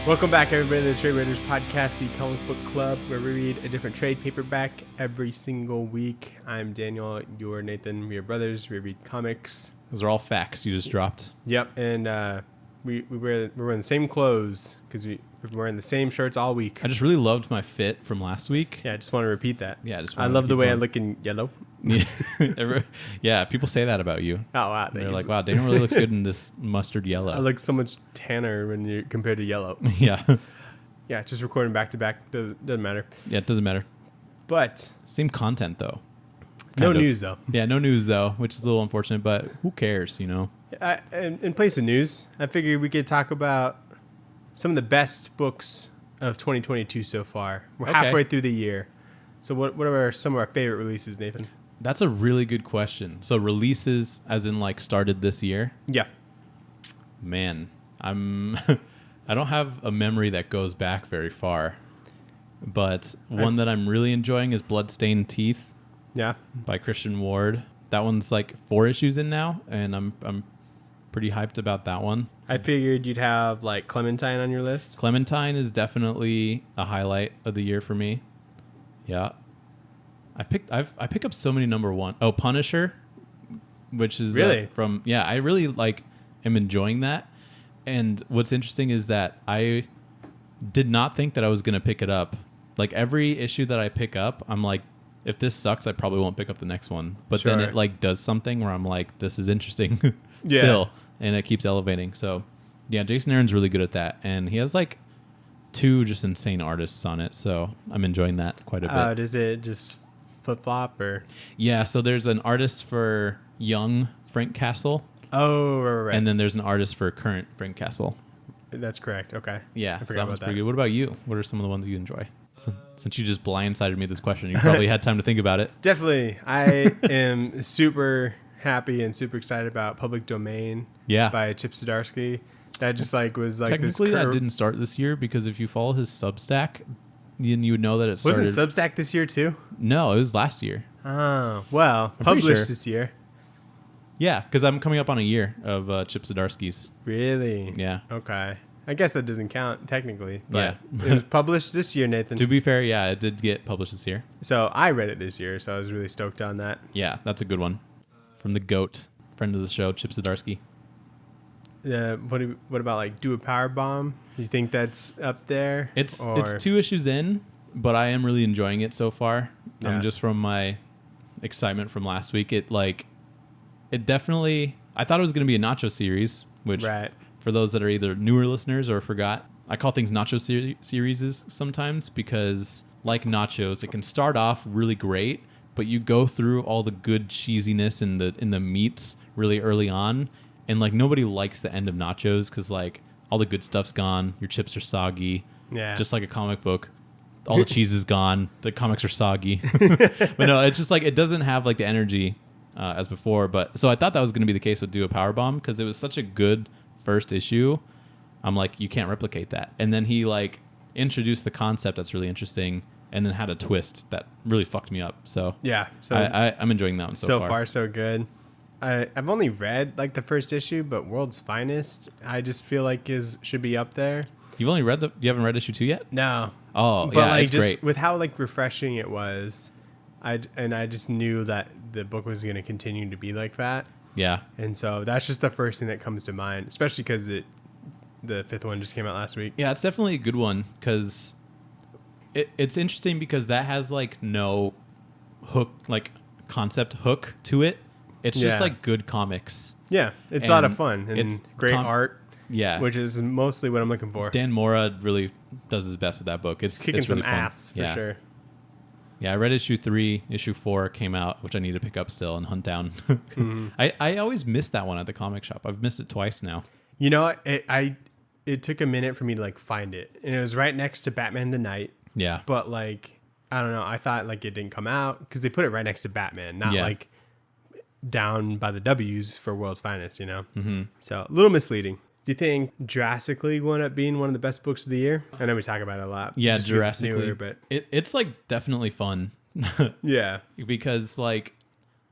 Welcome back, everybody, to the Trade Waiters podcast, the comic book club, where we read a different trade paperback every single week. I'm Daniel, you're Nathan, we are brothers, we read comics. Those are all facts you just dropped. Yep, and we're wearing the same clothes because we're wearing the same shirts all week. I just really loved my fit from last week. Yeah, I just want to repeat that. Yeah, I love the way I look in yellow. Yeah, people say that about you. Oh, wow. They're like, wow, Daniel really looks good in this mustard yellow. I look so much tanner when you're compared to yellow. Yeah. Yeah, just recording back to back doesn't matter. Yeah, it doesn't matter. But Same content, though. no news, though. Yeah, no news, though, which is a little unfortunate, but who cares, you know? In place of news, I figured we could talk about some of the best books of 2022 so far. We're halfway through the year. So what are some of our favorite releases, Nathan? That's a really good question. So releases as in like started this year? Yeah. Man, I don't have a memory that goes back very far. But one that I'm really enjoying is Bloodstained Teeth. Yeah. By Christian Ward. That one's like 4 issues in now, and I'm pretty hyped about that one. I figured you'd have like Clementine on your list. Clementine is definitely a highlight of the year for me. Yeah. I pick up so many number one. Oh, Punisher, which is really I really am enjoying that. And what's interesting is that I did not think that I was going to pick it up. Like every issue that I pick up, I'm like, if this sucks, I probably won't pick up the next one. But then it like does something where I'm like, this is interesting still. And it keeps elevating. So yeah, Jason Aaron's really good at that. And he has like 2 just insane artists on it. So I'm enjoying that quite a bit. Does it just flip flop or? Yeah. So there's an artist for young Frank Castle. Oh, right. And then there's an artist for current Frank Castle. That's correct. Okay. Yeah. So that one's pretty good. What about you? What are some of the ones you enjoy? Since you just blindsided me this question, you probably had time to think about it. Definitely. I am super happy and super excited about Public Domain by Chip Zdarsky. That just was like technically this that didn't start this year because if you follow his Substack, then you would know that it started. Wasn't Substack this year too? No, it was last year. Oh, well, published this year. Yeah, because I'm coming up on a year of Chip Zdarsky's. Really? Yeah. Okay. I guess that doesn't count technically. But yeah. It was published this year, Nathan. To be fair, yeah, it did get published this year. So I read it this year, so I was really stoked on that. Yeah, that's a good one. From the GOAT, friend of the show, Chip Zdarsky. What about like Do a Power Bomb? You think that's up there? It's 2 issues in, but I am really enjoying it so far. Yeah. Just from my excitement from last week. It definitely, I thought it was going to be a Nacho series, which for those that are either newer listeners or forgot, I call things Nacho series sometimes because like Nachos, it can start off really great, but you go through all the good cheesiness in the meats really early on, and like nobody likes the end of Nachos because like all the good stuff's gone, your chips are soggy, just like a comic book. All the cheese is gone, the comics are soggy. But no, it's just like it doesn't have like the energy as before. But so I thought that was going to be the case with Do a Power Bomb because it was such a good first issue. I'm like, you can't replicate that. And then he like introduced the concept that's really interesting, and then had a twist that really fucked me up. So yeah, so I'm enjoying that one so far. So far, so good. I've only read like the first issue, but World's Finest, I just feel like should be up there. You haven't read issue 2 yet? No. Oh, but yeah, like it's just great. with how like refreshing it was, I just knew that the book was going to continue to be like that. Yeah. And so that's just the first thing that comes to mind, especially because the 5th one just came out last week. Yeah, it's definitely a good one because it's interesting because that has like no hook, like concept hook to it. It's just like good comics. Yeah, it's a lot of fun and great art. Yeah, which is mostly what I'm looking for. Dan Mora really does his best with that book. It's kicking really some fun. ass for sure. Yeah, I read issue 3. Issue 4 came out, which I need to pick up still and hunt down. Mm-hmm. I always miss that one at the comic shop. I've missed it twice now. You know, it took a minute for me to like find it, and it was right next to Batman the Knight. Yeah, but like I don't know, I thought like it didn't come out because they put it right next to Batman, not like down by the W's for World's Finest. You know, So a little misleading. Do you think Jurassic League wound up being one of the best books of the year? I know we talk about it a lot. Yeah, Jurassic League, but it's like definitely fun. Yeah, because like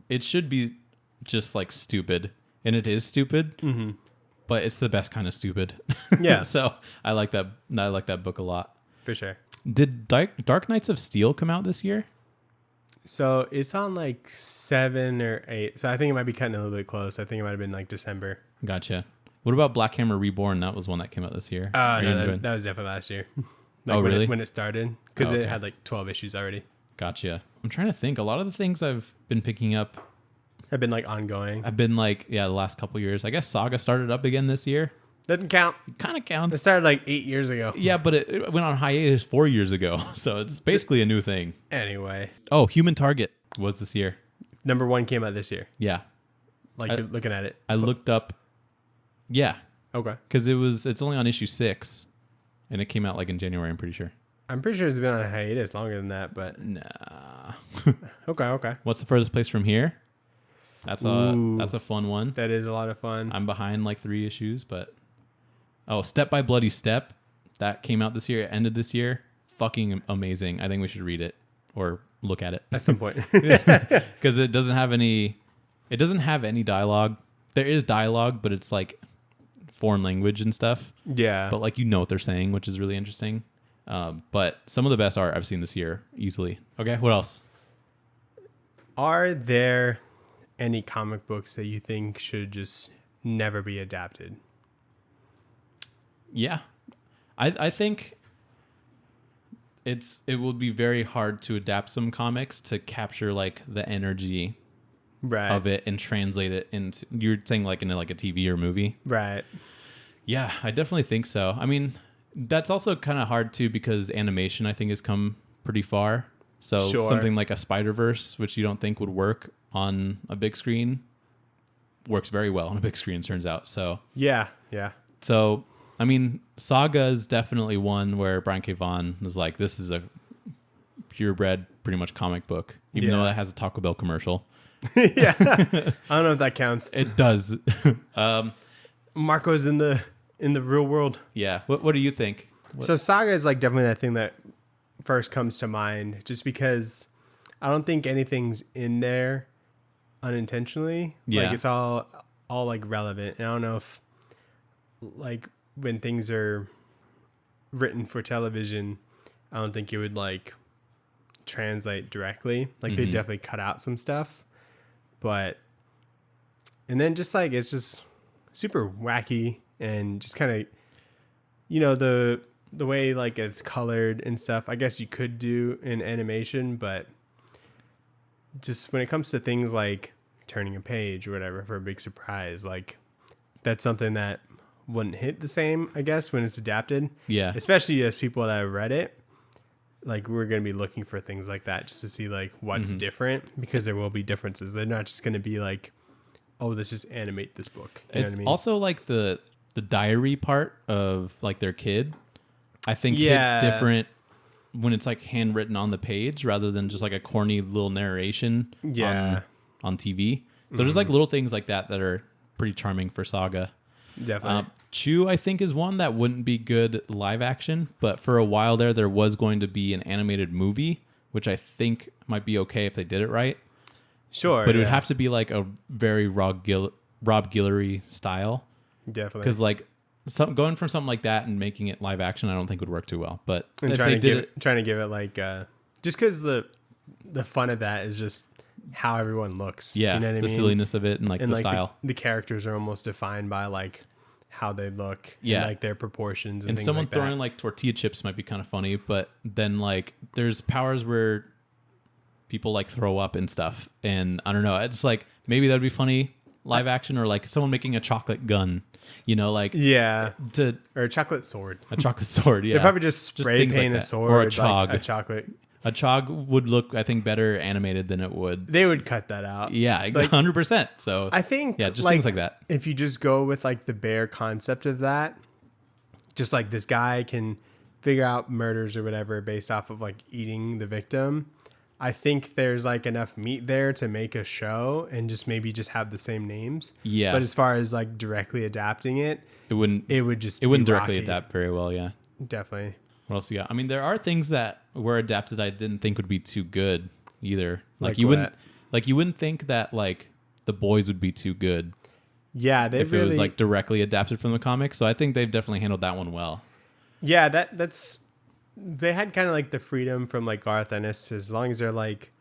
it should be just like stupid, and it is stupid. but it's the best kind of stupid. Yeah. So I like that. I like that book a lot. For sure. Did Dark Knights of Steel come out this year? So it's on like 7 or 8. So I think it might be cutting a little bit close. I think it might have been like December. Gotcha. What about Black Hammer Reborn? That was one that came out this year. No, that was definitely last year. Like really? When it started. Because it had like 12 issues already. Gotcha. I'm trying to think. A lot of the things I've been picking up have been like ongoing. I've been like, the last couple years. I guess Saga started up again this year. Doesn't count. Kind of counts. It started like 8 years ago. Yeah, but it went on hiatus 4 years ago. So it's basically a new thing. Anyway. Oh, Human Target was this year. Number 1 came out this year. Yeah. Like you're looking at it. I looked up. Yeah. Okay. Because it's only on issue 6. And it came out like in January, I'm pretty sure. I'm pretty sure it's been on a hiatus longer than that, but. Nah. Okay. What's the furthest place from here? That's a fun one. That is a lot of fun. I'm behind like 3 issues, but Step by Bloody Step, that came out this year. It ended this year. Fucking amazing. I think we should read it or look at it at some point because it doesn't have any dialogue. There is dialogue, but it's like foreign language and stuff. Yeah, but like what they're saying, which is really interesting. But some of the best art I've seen this year easily. Okay, what else? Are there any comic books that you think should just never be adapted? Yeah, I think it will be very hard to adapt some comics to capture like the energy of it and translate it into, you're saying like into like a TV or movie. Right. Yeah, I definitely think so. I mean, that's also kind of hard too because animation I think has come pretty far. So something like a Spider-Verse, which you don't think would work on a big screen, works very well on a big screen, turns out. So yeah. So I mean, Saga is definitely one where Brian K. Vaughan is like, this is a purebred, pretty much comic book, even though it has a Taco Bell commercial. Yeah, I don't know if that counts. It does. Marco's in the real world. Yeah. What do you think? So Saga is like definitely that thing that first comes to mind, just because I don't think anything's in there unintentionally. Yeah. Like it's all like relevant. And I don't know if like when things are written for television, I don't think it would like translate directly. Like they definitely cut out some stuff, but and then just like it's just super wacky and just kind of, you know, the way like it's colored and stuff. I guess you could do in animation, but just when it comes to things like turning a page or whatever for a big surprise, like that's something that wouldn't hit the same, I guess, when it's adapted. Yeah. Especially as people that have read it, like we're going to be looking for things like that just to see like what's different, because there will be differences. They're not just going to be like, oh, let's just animate this book. You know what I mean? Also like the diary part of like their kid, I think hits different when it's like handwritten on the page rather than just like a corny little narration on TV. So there's like little things like that are pretty charming for Saga. Definitely. Chew, I think, is one that wouldn't be good live action, but for a while there was going to be an animated movie, which I think might be okay if they did it right. Sure. But it would have to be like a very Rob Guillory style. Definitely. Because like going from something like that and making it live action, I don't think would work too well. But and trying to give it like just because the fun of that is just how everyone looks. Yeah, you know what I mean? The silliness of it and like the style. The characters are almost defined by like how they look, and like their proportions and things like that. And someone throwing like tortilla chips might be kind of funny, but then like there's powers where people like throw up and stuff, and I don't know. It's like maybe that'd be funny live action, or like someone making a chocolate gun, you know, like or a chocolate sword. A chocolate sword, yeah. They probably just spray paint a sword or a chog. Like a chocolate. A chog would look, I think, better animated than it would. They would cut that out. Yeah, like, 100%. So I think, just things like that. If you just go with like the bare concept of that, just like this guy can figure out murders or whatever based off of like eating the victim, I think there's like enough meat there to make a show and just maybe just have the same names. Yeah. But as far as like directly adapting it, it wouldn't directly adapt very well. Yeah, definitely. What else you got? I mean, there are things that were adapted I didn't think would be too good either. Like you wouldn't think that like The Boys would be too good. Yeah, if it was like directly adapted from the comic. So I think they've definitely handled that one well. Yeah, that's they had kind of like the freedom from like Garth Ennis, as long as they're like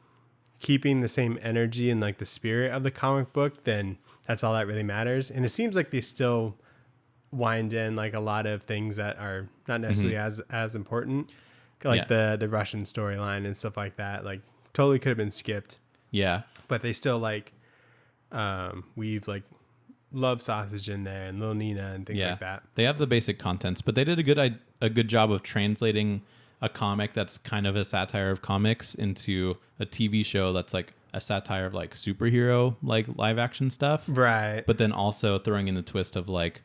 keeping the same energy and like the spirit of the comic book, then that's all that really matters. And it seems like they still wind in like a lot of things that are not necessarily as important, like the Russian storyline and stuff like that. Like totally could have been skipped. Yeah, but they still like weave like love sausage in there and Little Nina and things like that. They have the basic contents, but they did a good job of translating a comic that's kind of a satire of comics into a TV show that's like a satire of like superhero like live action stuff. Right. But then also throwing in the twist of like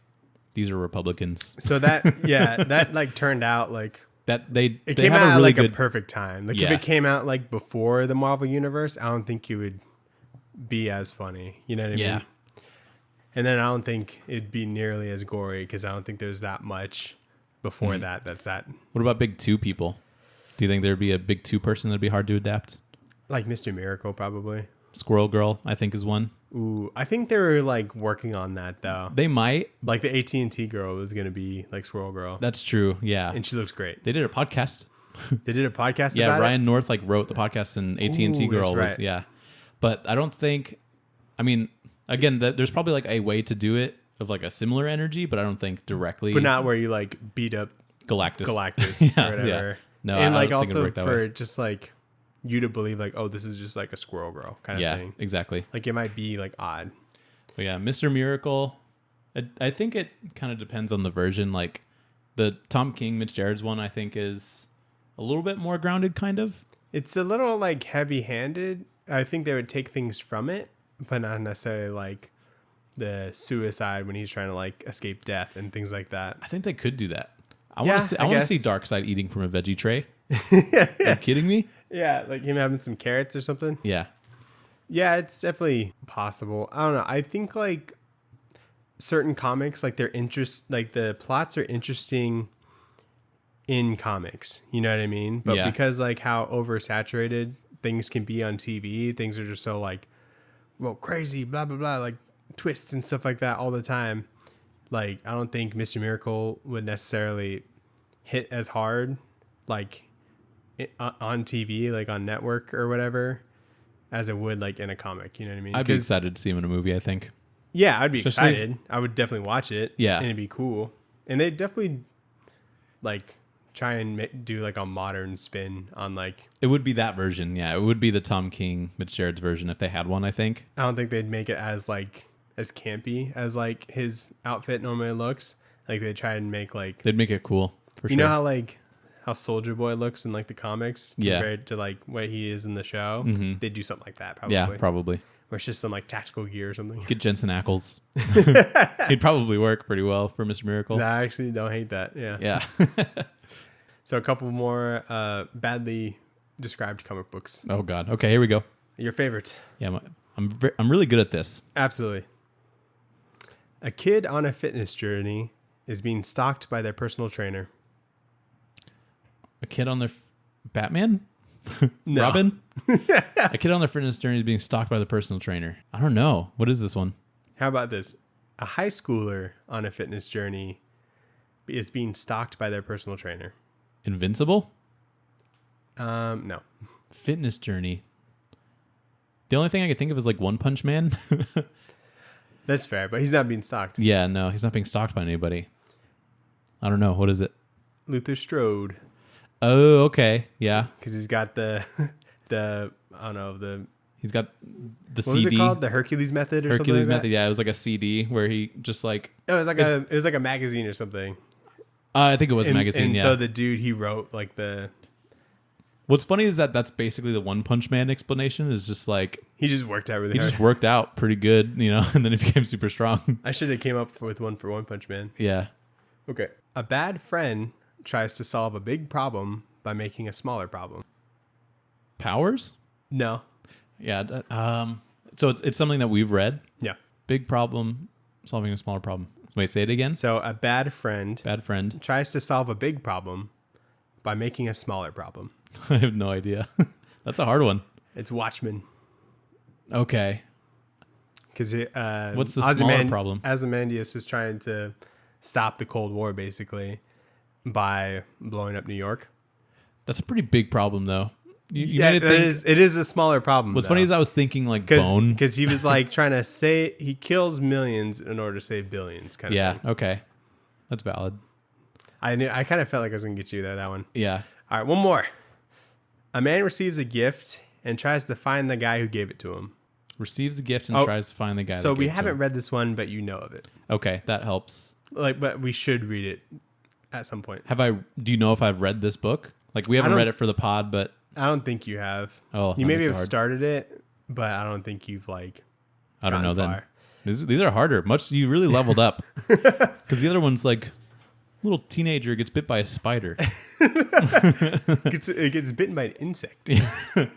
these are Republicans. So that that like turned out like that it came out at like a perfect time. Like if it came out like before the Marvel universe, I don't think it would be as funny. You know what I mean? And then I don't think it'd be nearly as gory because I don't think there's that much before that's that. What about big two people? Do you think there'd be a big two person that'd be hard to adapt? Like Mr. Miracle, probably. Squirrel Girl, I think, is one. Ooh, I think they were like working on that though. They might. Like the AT&T girl was going to be like Squirrel Girl. That's true. Yeah. And she looks great. They did a podcast. They did a podcast about it? Ryan North like wrote the podcast and AT&T girl was, But I don't think, I mean, again, there's probably like a way to do it of like a similar energy, but I don't think directly. But not where you like beat up Galactus or whatever. Yeah. No, and like also for just like you to believe like, oh, this is just like a Squirrel Girl kind of thing. Yeah, exactly. Like it might be like odd. But yeah, Mr. Miracle, I think it kind of depends on the version. Like the Tom King, Mitch Gerard's one, I think is a little bit more grounded kind of. It's a little like heavy handed. I think they would take things from it, but not necessarily like the suicide when he's trying to like escape death and things like that. I think they could do that. I want to see Darkseid eating from a veggie tray. Are you kidding me? Yeah, like him having some carrots or something. Yeah. Yeah, it's definitely possible. I don't know. I think like certain comics, like the plots are interesting in comics. You know what I mean? But because like how oversaturated things can be on TV, things are just so like, well, crazy, blah, blah, blah, like twists and stuff like that all the time. Like, I don't think Mr. Miracle would necessarily hit as hard, like on TV, like on network or whatever, as it would like in a comic. You know what I mean? I'd be excited to see him in a movie, I think. Yeah, I'd be excited. I would definitely watch it. Yeah. And it'd be cool. And they'd definitely like try and do like a modern spin on like... It would be that version, yeah. It would be the Tom King, Mitch Gerard's version if they had one, I think. I don't think they'd make it as like as campy as like his outfit normally looks. Like they try and make like... They'd make it cool, for sure. You know how like how Soldier Boy looks in like the comics compared to like what he is in the show? Mm-hmm. They'd do something like that probably. Yeah, probably. Or it's just some like tactical gear or something. Get Jensen Ackles. He'd probably work pretty well for Mr. Miracle. No, I actually don't hate that. Yeah. Yeah. So a couple more badly described comic books. Oh God. Okay, here we go. Your favorite? Yeah, I'm really good at this. Absolutely. A kid on a fitness journey is being stalked by their personal trainer. A kid on their Batman? No. Robin? A kid on their fitness journey is being stalked by the personal trainer. I don't know. What is this one? How about this? A high schooler on a fitness journey is being stalked by their personal trainer. Invincible? No. Fitness journey. The only thing I could think of is like One Punch Man. That's fair, but he's not being stalked. Yeah, no, he's not being stalked by anybody. I don't know. What is it? Luther Strode. Oh, okay. Yeah. Because he's got the I don't know, he's got the what CD. Was it called? The Hercules Method or something like Hercules that? Method, yeah. It was like a CD where he just like... No, it was like a magazine or something. I think it was a magazine, and yeah. So the dude, he wrote like the... What's funny is that's basically the One Punch Man explanation is just like... He just worked out really hard. He just worked out pretty good, you know, and then he became super strong. I should have came up with one for One Punch Man. Yeah. Okay. A bad friend tries to solve a big problem by making a smaller problem. Powers? No. Yeah. So it's something that we've read. Yeah. Big problem, solving a smaller problem. Wait, say it again. So a bad friend tries to solve a big problem by making a smaller problem. I have no idea. That's a hard one. It's Watchmen. Okay. Because what's the smaller problem? Ozymandias was trying to stop the Cold War basically by blowing up New York. That's a pretty big problem, though. You made it is a smaller problem. What's funny is I was thinking like Bone, because he was like trying to say he kills millions in order to save billions. Kind of thing. Okay, that's valid. I kind of felt like I was gonna get you there. That one. Yeah. All right, one more. A man receives a gift and tries to find the guy who gave it to him. Receives a gift and tries to find the guy. So we haven't read this one, but you know of it. Okay, that helps. But we should read it at some point. Do you know if I've read this book? Like we haven't read it for the pod, but I don't think you have. Oh, you maybe have started it, but I don't think you've like. I don't know then. These are harder. You really leveled up because the other one's like little teenager gets bit by a spider. It gets bitten by an insect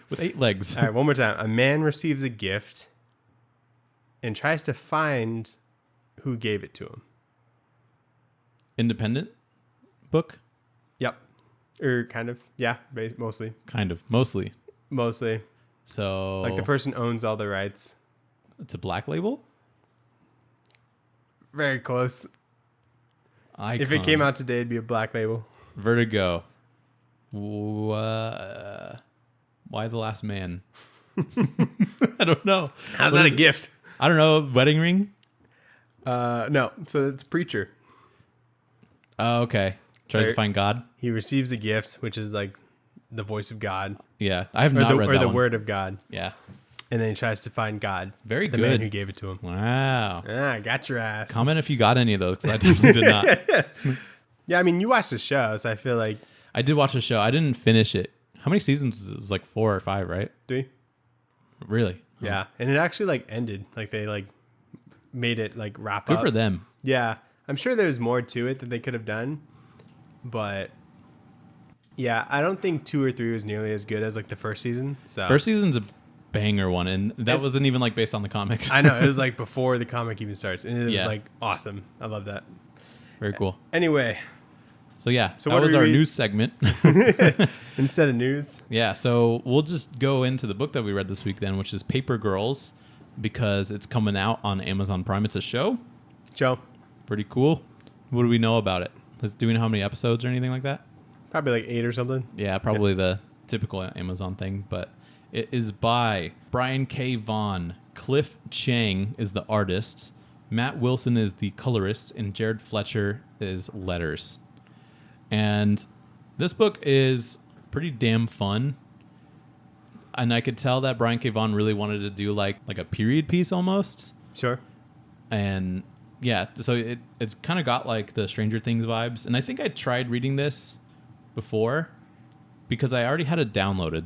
with 8 legs. All right, one more time. A man receives a gift and tries to find who gave it to him. Independent book? Yep. Or kind of. Yeah, mostly. Kind of. Mostly. So like the person owns all the rights. It's a Black Label? Very close. Icon. If it came out today, it'd be a Black Label. Vertigo. Why the Last Man? I don't know. How's that a gift? I don't know. Wedding Ring? No. So it's Preacher. Oh, okay. Tries to find God. He receives a gift, which is like the voice of God. Yeah, I have not read that or the one. word of God. Yeah. And then he tries to find God. Very the good. The man who gave it to him. Wow. I got your ass. Comment if you got any of those, because I definitely did not. Yeah, I mean, you watched the show, so I feel like... I did watch the show. I didn't finish it. How many seasons was it? It was like 4 or 5, right? 3. Really? Yeah. And it actually like ended. Like they like made it like wrap up. Good for them. Yeah. I'm sure there's more to it that they could have done. But yeah, I don't think 2 or 3 was nearly as good as like the first season. So first season's a banger one, and that wasn't even like based on the comics. I know. It was like before the comic even starts. And it was like awesome. I love that. Very cool. Anyway. So yeah, so that was our news segment. Instead of news. Yeah, so we'll just go into the book that we read this week then, which is Paper Girls, because it's coming out on Amazon Prime. It's a show. Pretty cool. What do we know about it? Do we know how many episodes or anything like that? Probably like 8 or something. Yeah, probably the typical Amazon thing. But it is by Brian K. Vaughan. Cliff Chang is the artist. Matt Wilson is the colorist. And Jared Fletcher is letters. And this book is pretty damn fun. And I could tell that Brian K. Vaughan really wanted to do like a period piece almost. Sure. And yeah, so it's kind of got like the Stranger Things vibes. And I think I tried reading this before because I already had it downloaded.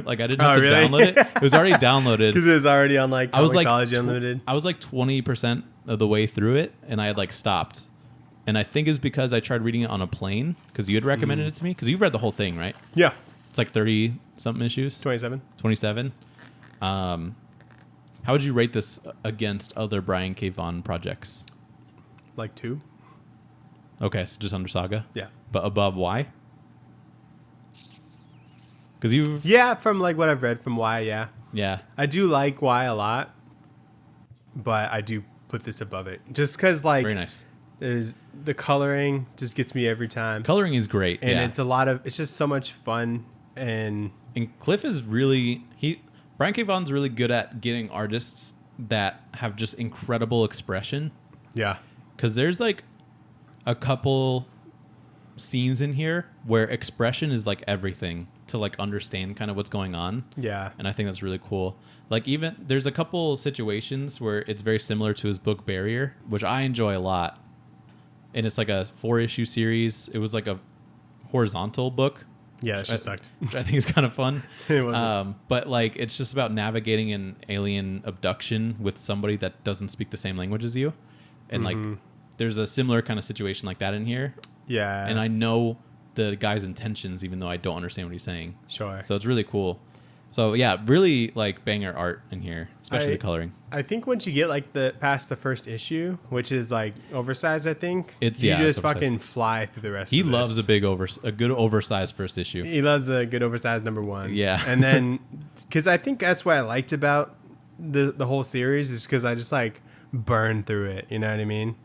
Like I didn't have to download it. It was already downloaded. Because it was already on like Comixology Unlimited. I was like 20% of the way through it and I had like stopped. And I think it's because I tried reading it on a plane because you had recommended it to me. Because you've read the whole thing, right? Yeah. It's like 30-something issues. 27. 27. How would you rate this against other Brian K. Vaughan projects? Like 2. Okay, so just under Saga? Yeah. But above Y? Because you... Yeah, from like what I've read from Y, yeah. Yeah. I do like Y a lot. But I do put this above it. Just because like... Very nice. There's the coloring just gets me every time. Coloring is great, and it's just so much fun. And Cliff is really Brian K. Vaughan's really good at getting artists that have just incredible expression. Yeah, because there's like a couple scenes in here where expression is like everything to like understand kind of what's going on. Yeah, and I think that's really cool. Like even there's a couple situations where it's very similar to his book Barrier, which I enjoy a lot. And it's like a 4-issue series. It was like a horizontal book. Yeah, it just sucked. Which I think is kind of fun. It wasn't. But like, it's just about navigating an alien abduction with somebody that doesn't speak the same language as you. And like, there's a similar kind of situation like that in here. Yeah. And I know the guy's intentions, even though I don't understand what he's saying. Sure. So it's really cool. So yeah, really like banger art in here, especially the coloring. I think once you get like past the first issue, which is like oversized, I think you just fucking fly through the rest. He of this. loves a good oversized first issue. He loves a good oversized number 1. Yeah, and then because I think that's what I liked about the whole series is because I just like burn through it. You know what I mean?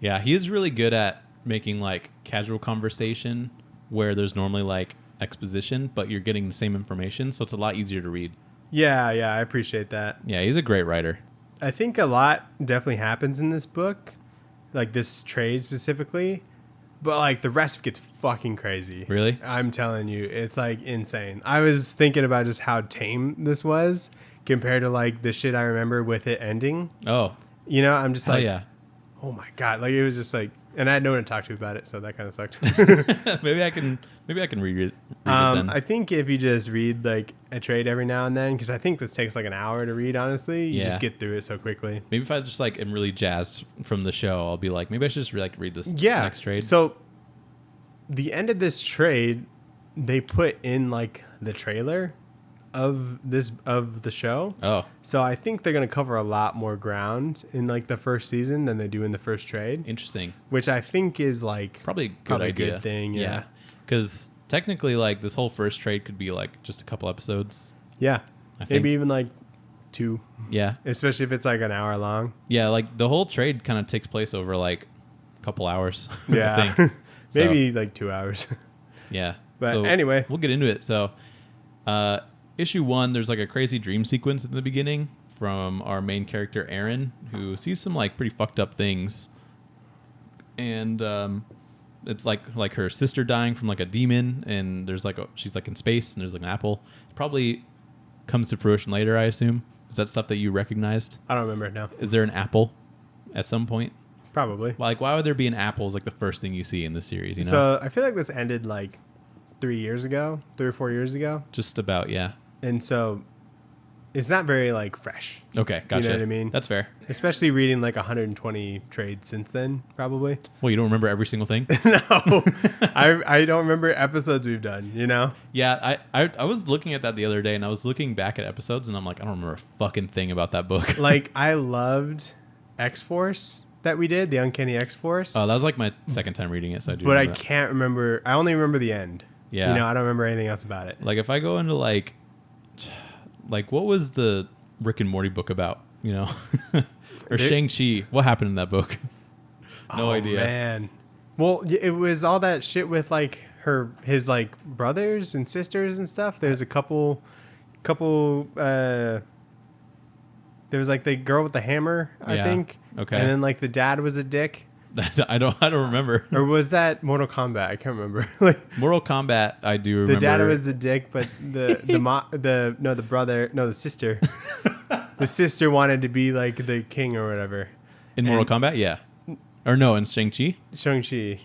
Yeah, he is really good at making like casual conversation where there's normally like exposition, but you're getting the same information, so it's a lot easier to read. Yeah, I appreciate that. Yeah, he's a great writer. I think a lot definitely happens in this book, like this trade specifically, but like the rest gets fucking crazy. Really? I'm telling you, it's like insane. I was thinking about just how tame this was compared to like the shit I remember with it ending. Oh. You know, I'm just Hell like, yeah. Oh my God. Like it was just like, and I had no one to talk to about it, so that kind of sucked. maybe I can read it then. I think if you just read like a trade every now and then, because I think this takes like an hour to read, honestly, you just get through it so quickly. Maybe if I just like am really jazzed from the show, I'll be like, maybe I should just read this next trade. So the end of this trade, they put in like the trailer of the show. Oh. So I think they're going to cover a lot more ground in like the first season than they do in the first trade. Interesting. Which I think is like probably a good thing. Yeah. Because technically like this whole first trade could be like just a couple episodes. Yeah. Maybe even like 2. Yeah. Especially if it's like an hour long. Yeah. Like the whole trade kind of takes place over like a couple hours. Yeah. I think. Maybe like 2 hours. Yeah. But anyway. We'll get into it. So, issue 1, there's like a crazy dream sequence in the beginning from our main character, Aaron, who sees some like pretty fucked up things. And it's like her sister dying from like a demon, and there's like she's like in space, and there's like an apple. It probably comes to fruition later, I assume. Is that stuff that you recognized? I don't remember it now. Is there an apple at some point? Probably. Like, why would there be an apple is like the first thing you see in the series, you know? So I feel like this ended like 3 or 4 years ago. Just about, yeah. And so it's not very like fresh. Okay, gotcha. You know what I mean? That's fair. Especially reading like 120 trades since then, probably. Well, you don't remember every single thing? No. I don't remember episodes we've done, you know? Yeah, I was looking at that the other day, and I was looking back at episodes, and I'm like, I don't remember a fucking thing about that book. Like, I loved X-Force that we did, the Uncanny X-Force. Oh, that was like my second time reading it, so I do But I remember that. can't remember. I only remember the end. Yeah. You know, I don't remember anything else about it. Like, if I go into like what was the Rick and Morty book about, you know? Or Shang-Chi, what happened in that book? No idea. Man. Well, it was all that shit with like his like brothers and sisters and stuff. There's a couple there was like the girl with the hammer, I think. Okay. And then like the dad was a dick. I don't remember. Or was that Mortal Kombat? I can't remember. Mortal Kombat, I do remember. The dad was the dick, but the sister. The sister wanted to be like the king or whatever. In Mortal Kombat, yeah. Or no, in Shang-Chi? Shang-Chi.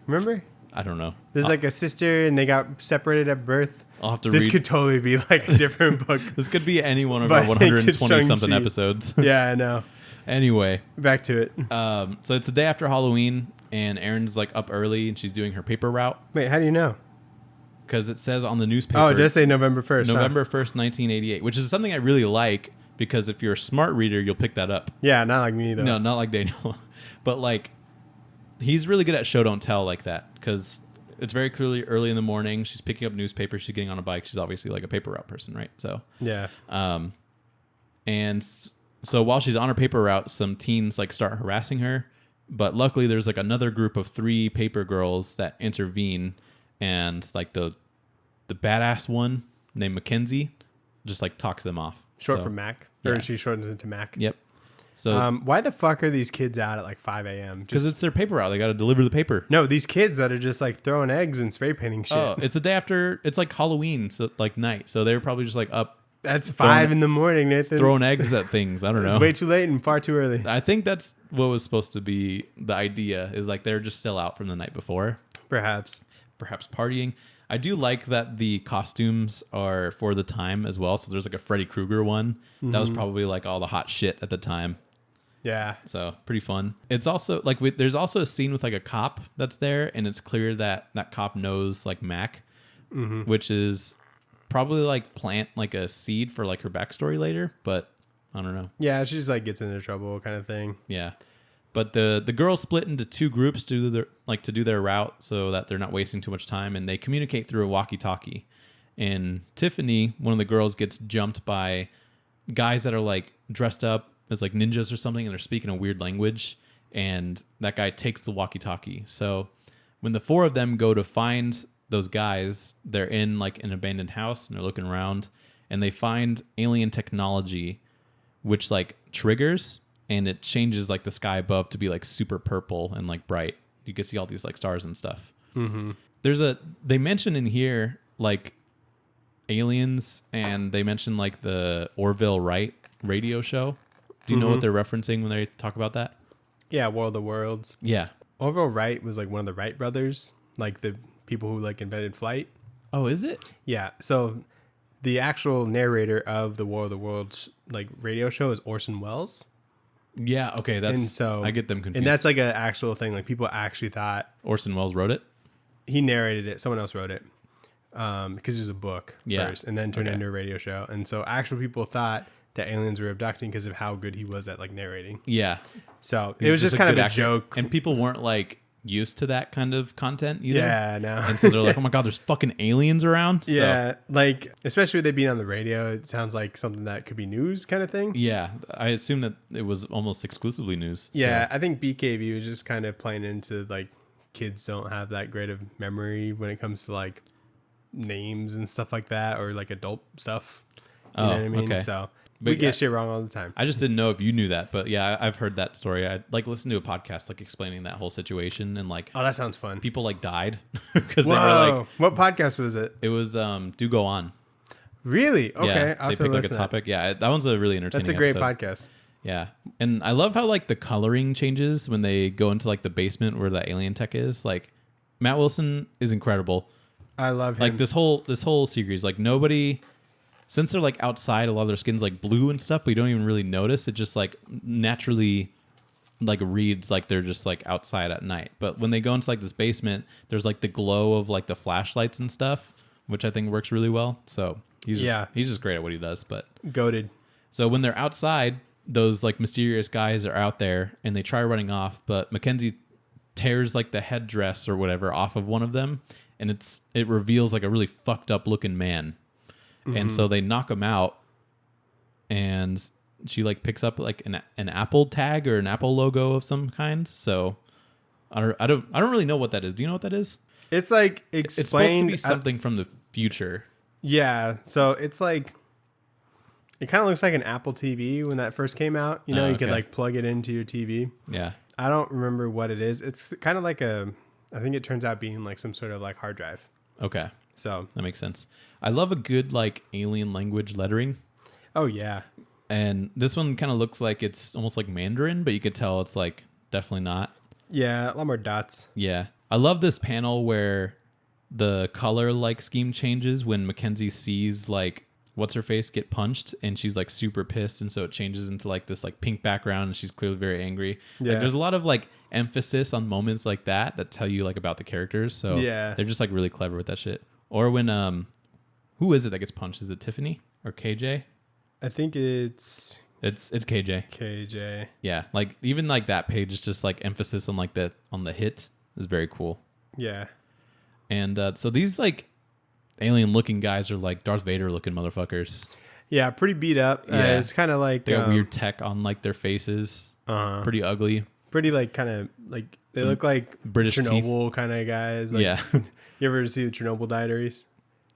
Remember? I don't know. There's like a sister and they got separated at birth. I'll have to This read. could totally be like a different book. This could be any one of But our I think it's 120-something Shang-Chi. episodes. Yeah, I know. Anyway. Back to it. So it's the day after Halloween, and Erin's like up early, and she's doing her paper route. Wait, how do you know? Because it says on the newspaper. Oh, it does say November 1st. November 1st, 1988, which is something I really like, because if you're a smart reader, you'll pick that up. Yeah, not like me, though. No, not like Daniel. But like, he's really good at show don't tell like that, because it's very clearly early in the morning. She's picking up newspapers. She's getting on a bike. She's obviously like a paper route person, right? So Yeah. So while she's on her paper route, some teens like start harassing her. But luckily, there's like another group of 3 paper girls that intervene, and like the badass one named Mackenzie just like talks them off. Short for Mac. Yeah. Or she shortens it to Mac. Yep. So why the fuck are these kids out at like 5 a.m.? Because it's their paper route. They got to deliver the paper. No, these kids that are just like throwing eggs and spray painting shit. Oh, it's the day after. It's like Halloween, so like night. So they were probably just like up. That's 5 in the morning, Nathan. Throwing eggs at things. I don't know. It's way too late and far too early. I think that's what was supposed to be the idea, is like they're just still out from the night before. Perhaps Partying. I do like that the costumes are for the time as well. So there's like a Freddy Krueger one. Mm-hmm. That was probably like all the hot shit at the time. Yeah. So pretty fun. It's also like there's also a scene with like a cop that's there, and it's clear that that cop knows like Mac, which is probably like plant like a seed for like her backstory later, but I don't know. Yeah, she just like gets into trouble kind of thing. Yeah. But the girls split into 2 groups to do their route so that they're not wasting too much time, and they communicate through a walkie-talkie. And Tiffany, one of the girls, gets jumped by guys that are like dressed up as like ninjas or something, and they're speaking a weird language, and that guy takes the walkie-talkie. So when the four of them go to find those guys, they're in like an abandoned house and they're looking around, and they find alien technology which like triggers, and it changes like the sky above to be like super purple and like bright. You can see all these like stars and stuff. Mm-hmm. They mention in here like aliens, and they mention like the Orville Wright radio show. Do you know what they're referencing when they talk about that? Yeah, World of Worlds. Yeah. Orville Wright was like one of the Wright brothers, like the people who like invented flight. Oh, is it? Yeah. So the actual narrator of the World of Worlds like radio show is Orson Welles. Yeah. Okay. And so I get them confused. And that's like an actual thing. Like people actually thought Orson Welles wrote it. He narrated it. Someone else wrote it because it was a book first, and then turned into a radio show. And so actual people thought that aliens were abducting because of how good he was at like narrating. Yeah. So it was just kind of a joke. And people weren't like used to that kind of content either. Yeah, no. And so they're like, oh my God, there's fucking aliens around. Yeah. So, like, especially with they being on the radio, it sounds like something that could be news kind of thing. Yeah. I assume that it was almost exclusively news. Yeah. So. I think BKV was just kind of playing into like kids don't have that great of memory when it comes to like names and stuff like that, or like adult stuff. You know what I mean? Okay. So But we get shit wrong all the time. I just didn't know if you knew that, but yeah, I've heard that story. I like listened to a podcast like explaining that whole situation, and like, oh, that sounds fun. People like died because they were like, what podcast was it? It was Do Go On. Really? Okay. Yeah, I'll they picked like a topic. Yeah, that one's a really entertaining. That's a great episode. podcast. Yeah, and I love how like the coloring changes when they go into like the basement where the alien tech is. Like Matt Wilson is incredible. I love him. Like this whole series, like nobody. Since they're like outside, a lot of their skin's like blue and stuff, but you don't even really notice. It just like naturally like reads like they're just like outside at night. But when they go into like this basement, there's like the glow of like the flashlights and stuff, which I think works really well. So he's just great at what he does. But goated. So when they're outside, those like mysterious guys are out there and they try running off, but Mackenzie tears like the headdress or whatever off of one of them, and it reveals like a really fucked up looking man. And so they knock him out, and she like picks up like an Apple tag or an Apple logo of some kind. So I don't really know what that is. Do you know what that is? It's like explained. It's supposed to be something from the future. Yeah. So it's like it kind of looks like an Apple TV when that first came out. You know, you could like plug it into your TV. Yeah. I don't remember what it is. It's kind of like I think it turns out being like some sort of like hard drive. Okay. So that makes sense. I love a good like alien language lettering. Oh yeah. And this one kind of looks like it's almost like Mandarin, but you could tell it's like definitely not. Yeah, a lot more dots. Yeah. I love this panel where the color like scheme changes when Mackenzie sees like what's her face get punched, and she's like super pissed, and so it changes into like this like pink background, and she's clearly very angry. Yeah. Like, there's a lot of like emphasis on moments like that tell you like about the characters. So yeah, they're just like really clever with that shit. Or when who is it that gets punched? Is it Tiffany or KJ? I think it's KJ. KJ. Yeah, like even like that page is just like emphasis on like on the hit is very cool. Yeah. And so these like alien looking guys are like Darth Vader looking motherfuckers. Yeah, pretty beat up. Yeah. It's kind of like they got weird tech on like their faces. Pretty ugly. Pretty like kind of like they look like British Chernobyl kind of guys. Like, yeah. You ever see the Chernobyl Diaries?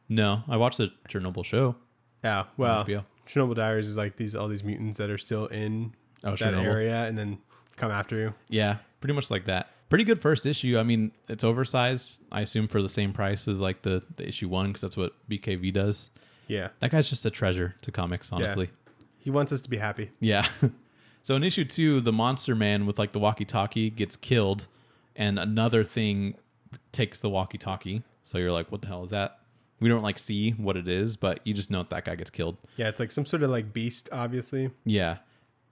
No, I watched the Chernobyl show. Yeah, well, Chernobyl Diaries is like all these mutants that are still in that area and then come after you. Yeah, pretty much like that. Pretty good first issue. I mean, it's oversized, I assume, for the same price as like the issue 1, because that's what BKV does. Yeah. That guy's just a treasure to comics, honestly. Yeah. He wants us to be happy. Yeah. So in issue 2, the monster man with like the walkie-talkie gets killed, and another thing takes the walkie-talkie. So you're like, what the hell is that? We don't like see what it is, but you just know that guy gets killed. Yeah, it's like some sort of like beast, obviously. Yeah.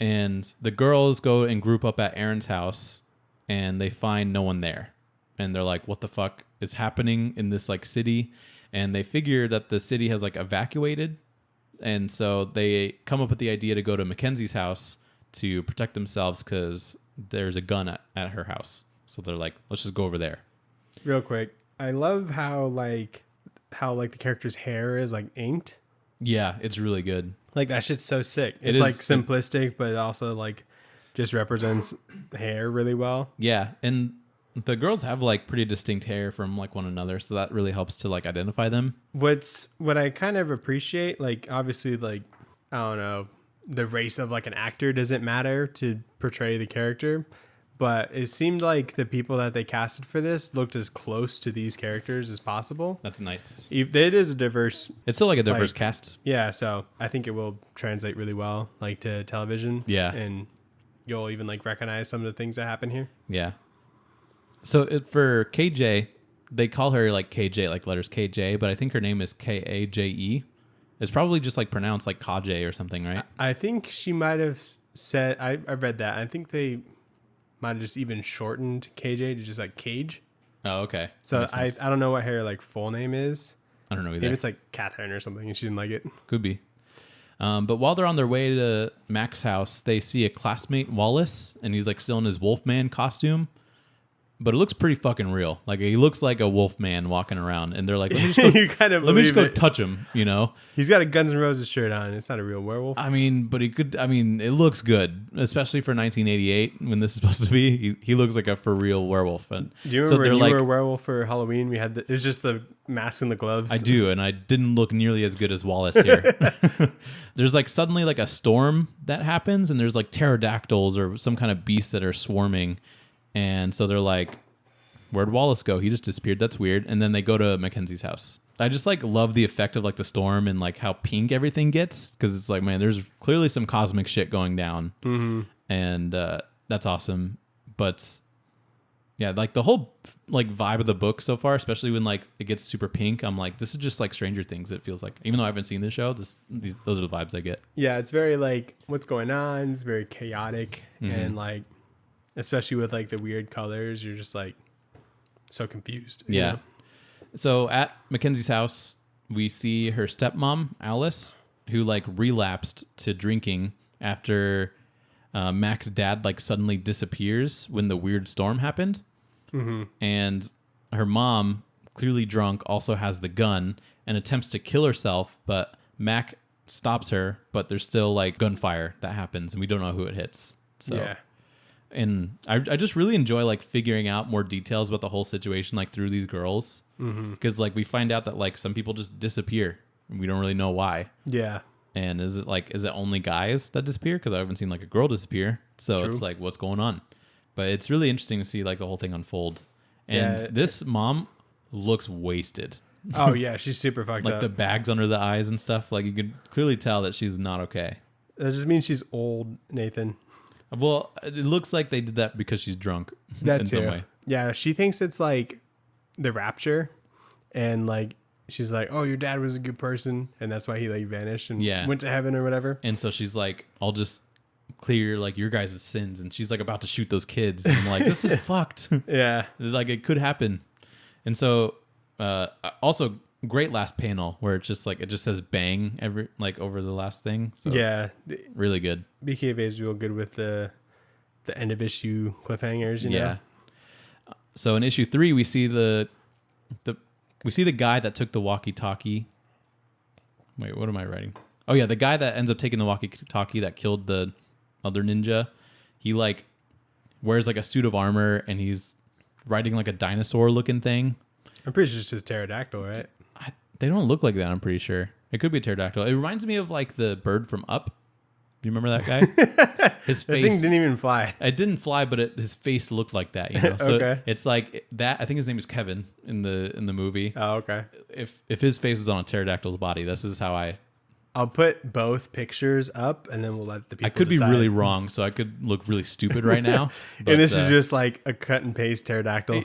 And the girls go and group up at Aaron's house, and they find no one there. And they're like, what the fuck is happening in this like city? And they figure that the city has like evacuated. And so they come up with the idea to go to Mackenzie's house to protect themselves because there's a gun at her house. So they're like, let's just go over there. Real quick. I love how the character's hair is like inked. Yeah, it's really good. Like that shit's so sick. It's like simplistic, but it also like just represents hair really well. Yeah, and the girls have like pretty distinct hair from like one another, so that really helps to like identify them. What I kind of appreciate, like obviously like I don't know, the race of like an actor doesn't matter to portray the character, but it seemed like the people that they casted for this looked as close to these characters as possible. That's nice. It is a diverse. It's still like a diverse cast. Yeah, so I think it will translate really well like to television. Yeah, and you'll even like recognize some of the things that happen here. Yeah. So for KJ, they call her like KJ, like letters KJ, but I think her name is Kaje. It's probably just like pronounced like Kaje or something, right? I think she might have said, I read that. I think they might have just even shortened KJ to just like Cage. Oh, okay. So I don't know what her like full name is. I don't know either. Maybe it's like Catherine or something and she didn't like it. Could be. But while they're on their way to Mac's house, they see a classmate, Wallace, and he's like still in his Wolfman costume. But it looks pretty fucking real. Like he looks like a wolf man walking around, and they're like, "Let me just go touch him." You know, he's got a Guns N' Roses shirt on. It's not a real werewolf. I mean, but he could. I mean, it looks good, especially for 1988 when this is supposed to be. He looks like a for real werewolf. And do you remember when you were a werewolf for Halloween? We had it was just the mask and the gloves. I do, and I didn't look nearly as good as Wallace here. There's like suddenly like a storm that happens, and there's like pterodactyls or some kind of beasts that are swarming. And so they're like, where'd Wallace go? He just disappeared. That's weird. And then they go to Mackenzie's house. I just like love the effect of like the storm and like how pink everything gets. Cause it's like, man, there's clearly some cosmic shit going down. Mm-hmm. And that's awesome. But yeah, like the whole like vibe of the book so far, especially when like it gets super pink, I'm like, this is just like Stranger Things. It feels like, even though I haven't seen the show, those are the vibes I get. Yeah. It's very like what's going on. It's very chaotic. Mm-hmm. And like, especially with like the weird colors, you're just like so confused. Yeah. You know? So at Mackenzie's house, we see her stepmom, Alice, who like relapsed to drinking after Mac's dad like suddenly disappears when the weird storm happened. Mm-hmm. And her mom, clearly drunk, also has the gun and attempts to kill herself, but Mac stops her, but there's still like gunfire that happens and we don't know who it hits. So yeah. And I just really enjoy like figuring out more details about the whole situation like through these girls, because like we find out that like some people just disappear and we don't really know why. Yeah. And is it only guys that disappear? Because I haven't seen like a girl disappear, so True. It's like what's going on. But it's really interesting to see like the whole thing unfold. And this mom looks wasted. Oh yeah, she's super fucked up. Like the bags under the eyes and stuff. Like you could clearly tell that she's not okay. That just means she's old, Nathan. Well, it looks like they did that because she's drunk. That in too. Some way. Yeah, she thinks it's like the rapture, and like she's like, "Oh, your dad was a good person, and that's why he like vanished and went to heaven or whatever." And so she's like, "I'll just clear like your guys' sins," and she's like about to shoot those kids. And I'm like, "This is fucked." Yeah, like it could happen. And so, also great last panel where it just says bang every like over the last thing. So yeah, really good. BKV is real good with the end of issue cliffhangers. You know? So in issue 3, we see the guy that took the walkie-talkie. Wait, what am I writing? Oh yeah, the guy that ends up taking the walkie-talkie that killed the other ninja. He like wears like a suit of armor and he's riding like a dinosaur-looking thing. I'm pretty sure it's just pterodactyl, right? They don't look like that, I'm pretty sure. It could be a pterodactyl. It reminds me of like the bird from Up. Do you remember that guy? His face. The thing didn't even fly. It didn't fly, but his face looked like that. You know, so okay. It's like that. I think his name is Kevin in the movie. Oh, okay. If his face was on a pterodactyl's body, this is how I'll put both pictures up, and then we'll let the people. I could decide. be really wrong, so I could look really stupid right now. But, and this is just like a cut and paste pterodactyl,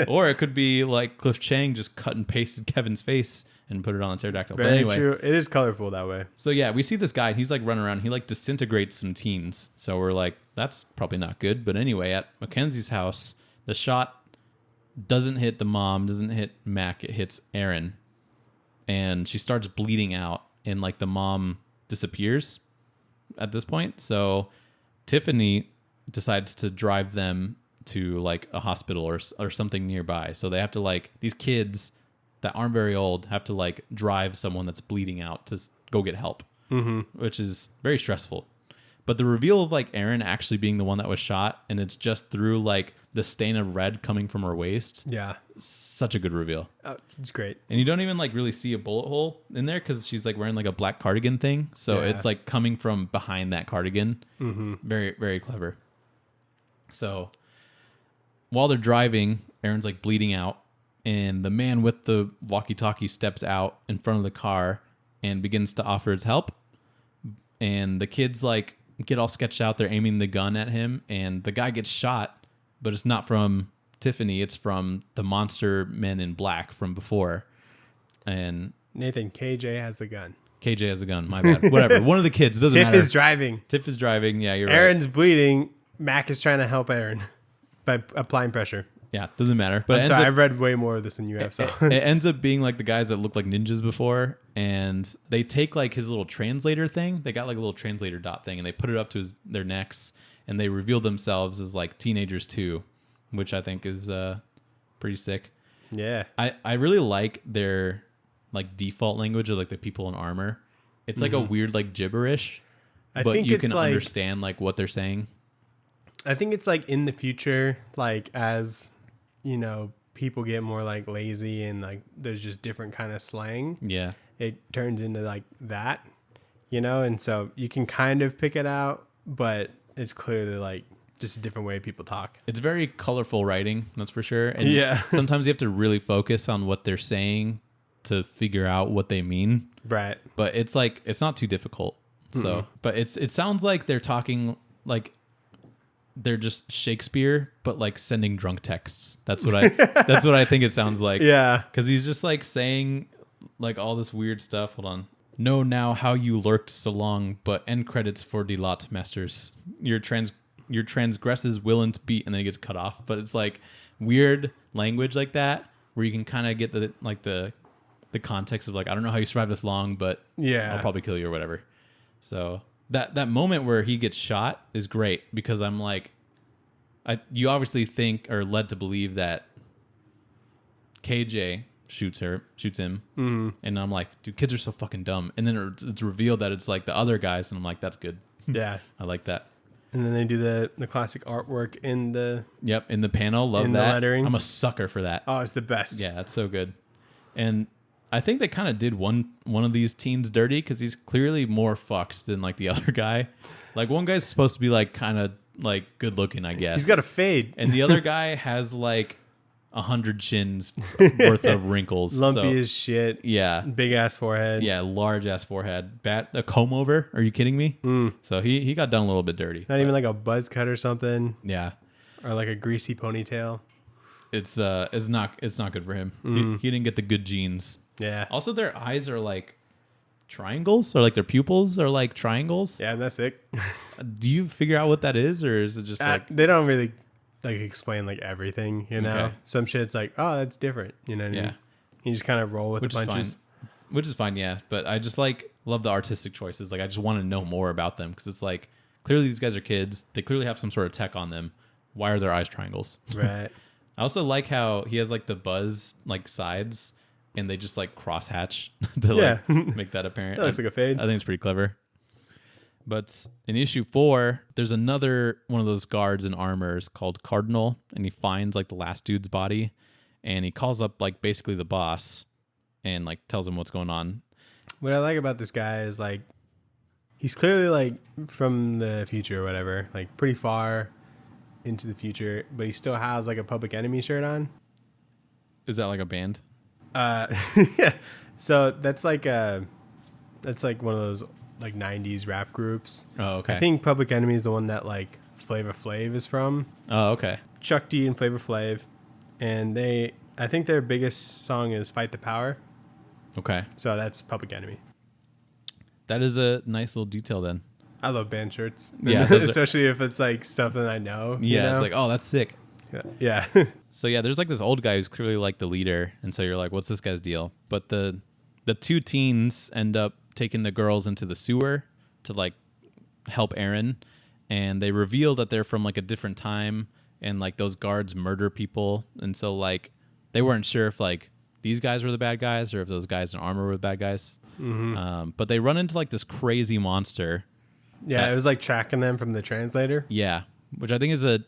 or it could be like Cliff Chang just cut and pasted Kevin's face and put it on a pterodactyl. Very but anyway, true. It is colorful that way. So yeah, we see this guy. And he's like running around. He like disintegrates some teens. So we're like, that's probably not good. But anyway, at Mackenzie's house, the shot doesn't hit the mom, doesn't hit Mac. It hits Erin, and she starts bleeding out. And like the mom disappears at this point. So Tiffany decides to drive them to like a hospital or something nearby. So they have to like, these kids that aren't very old have to like drive someone that's bleeding out to go get help. which is very stressful. But the reveal of like Aaron actually being the one that was shot, and it's just through like the stain of red coming from her waist. Yeah. Such a good reveal. Oh, it's great. And you don't even like really see a bullet hole in there because she's like wearing like a black cardigan thing. So it's like coming from behind that cardigan. Very, very clever. So while they're driving, Aaron's like bleeding out, and the man with the walkie-talkie steps out in front of the car and begins to offer his help. And the kids like get all sketched out. They're aiming the gun at him, and the guy gets shot, but it's not from Tiffany. It's from the monster men in black from before. And Nathan, KJ has the gun. KJ has a gun. My bad. Whatever. One of the kids. It doesn't matter. Tiff is driving. Tiff is driving. Yeah, you're right. Aaron's bleeding. Mac is trying to help Aaron by applying pressure. Yeah, doesn't matter. But I'm sorry, I've read way more of this than you have. So it ends up being like the guys that look like ninjas before, and they take like his little translator thing. They got like a little translator dot thing, and they put it up to their necks, and they reveal themselves as like teenagers too, which I think is pretty sick. Yeah, I really like their like default language of like the people in armor. It's like a weird like gibberish, but you can understand like what they're saying. I think it's like in the future, like as you know, people get more like lazy and like there's just different kind of slang. Yeah. It turns into like that, you know, and so you can kind of pick it out, but it's clearly like just a different way people talk. It's very colorful writing, that's for sure. And sometimes you have to really focus on what they're saying to figure out what they mean. Right. But it's like it's not too difficult. So, but it sounds like they're talking like they're just Shakespeare, but like sending drunk texts. That's what I think it sounds like. Yeah. Because he's just like saying like all this weird stuff. Hold on. Know now how you lurked so long, but end credits for the lot masters. Your transgresses willn't beat, and then it gets cut off. But it's like weird language like that where you can kind of get the context of like, I don't know how you survived this long, but I'll probably kill you or whatever. So that moment where he gets shot is great because I'm like, you obviously think or led to believe that KJ shoots him, and I'm like, dude, kids are so fucking dumb. And then it's revealed that it's like the other guys, and I'm like, that's good. Yeah, I like that. And then they do the classic artwork in the in the panel. Love in that. The lettering. I'm a sucker for that. Oh, it's the best. Yeah, it's so good. And I think they kind of did one of these teens dirty because he's clearly more fucked than like the other guy. Like one guy's supposed to be like kind of like good looking, I guess. He's got a fade, and the other guy has like 100 chins worth of wrinkles, lumpy as shit. Yeah, big ass forehead. Yeah, large ass forehead. A comb over? Are you kidding me? So he got done a little bit dirty. Not even like a buzz cut or something. Yeah, or like a greasy ponytail. It's not good for him. He didn't get the good genes. Yeah. Also, their eyes are like triangles, or like their pupils are like triangles. Yeah, that's sick. Do you figure out what that is, or is it just like they don't really like explain like everything? You know, okay. Some shit's like, oh, that's different. You know what I mean? You just kind of roll with the punches, which is fine. Yeah, but I just like love the artistic choices. Like I just want to know more about them because it's like clearly these guys are kids. They clearly have some sort of tech on them. Why are their eyes triangles? Right. I also like how he has like the buzz like sides. And they just like crosshatch to like make that apparent. That looks like a fade. I think it's pretty clever. But in issue 4, there's another one of those guards in armors called Cardinal, and he finds like the last dude's body, and he calls up like basically the boss, and like tells him what's going on. What I like about this guy is like he's clearly like from the future or whatever, like pretty far into the future, but he still has like a Public Enemy shirt on. Is that like a band? Yeah. So that's like one of those like 90s rap groups. Oh, okay. I think Public Enemy is the one that like Flavor Flav is from. Oh, okay. Chuck D and Flavor Flav, and I think their biggest song is Fight the Power. Okay. So that's Public Enemy. That is a nice little detail then. I love band shirts. Yeah. Especially if it's like stuff that I know. Yeah. You know? It's like, oh, that's sick. Yeah. So yeah, there's like this old guy who's clearly like the leader, and so you're like, what's this guy's deal? But the two teens end up taking the girls into the sewer to like help Aaron, and they reveal that they're from like a different time, and like those guards murder people, and so like they weren't sure if like these guys were the bad guys or if those guys in armor were the bad guys. But they run into like this crazy monster. Yeah, it was like tracking them from the translator. Yeah, which I think is that's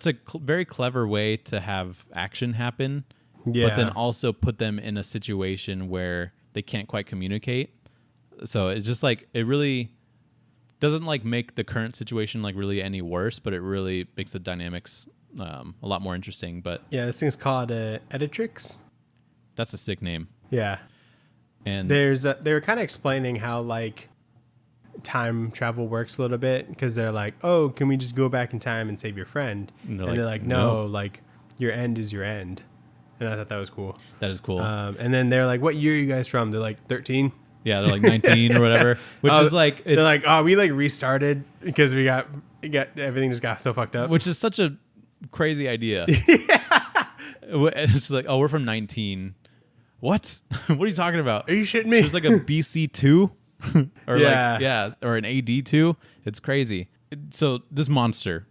a very clever way to have action happen. Yeah. But then also put them in a situation where they can't quite communicate. So it's just like, it really doesn't like make the current situation like really any worse, but it really makes the dynamics a lot more interesting. But yeah, this thing's called Editrix. That's a sick name. Yeah. And they were kind of explaining how like time travel works a little bit, because they're like, oh, can we just go back in time and save your friend? And they're like, no, like your end is your end. And I thought that was cool. That is cool. And then they're like, what year are you guys from? They're like 13. Yeah, they're like 19 or whatever. Which is like, they're like, oh, we like restarted because we got everything just got so fucked up. Which is such a crazy idea. Yeah. It's like, oh, we're from 19. What? What are you talking about? Are you shitting me? There's like a BC 2 or or an AD 2. It's crazy. So this monster,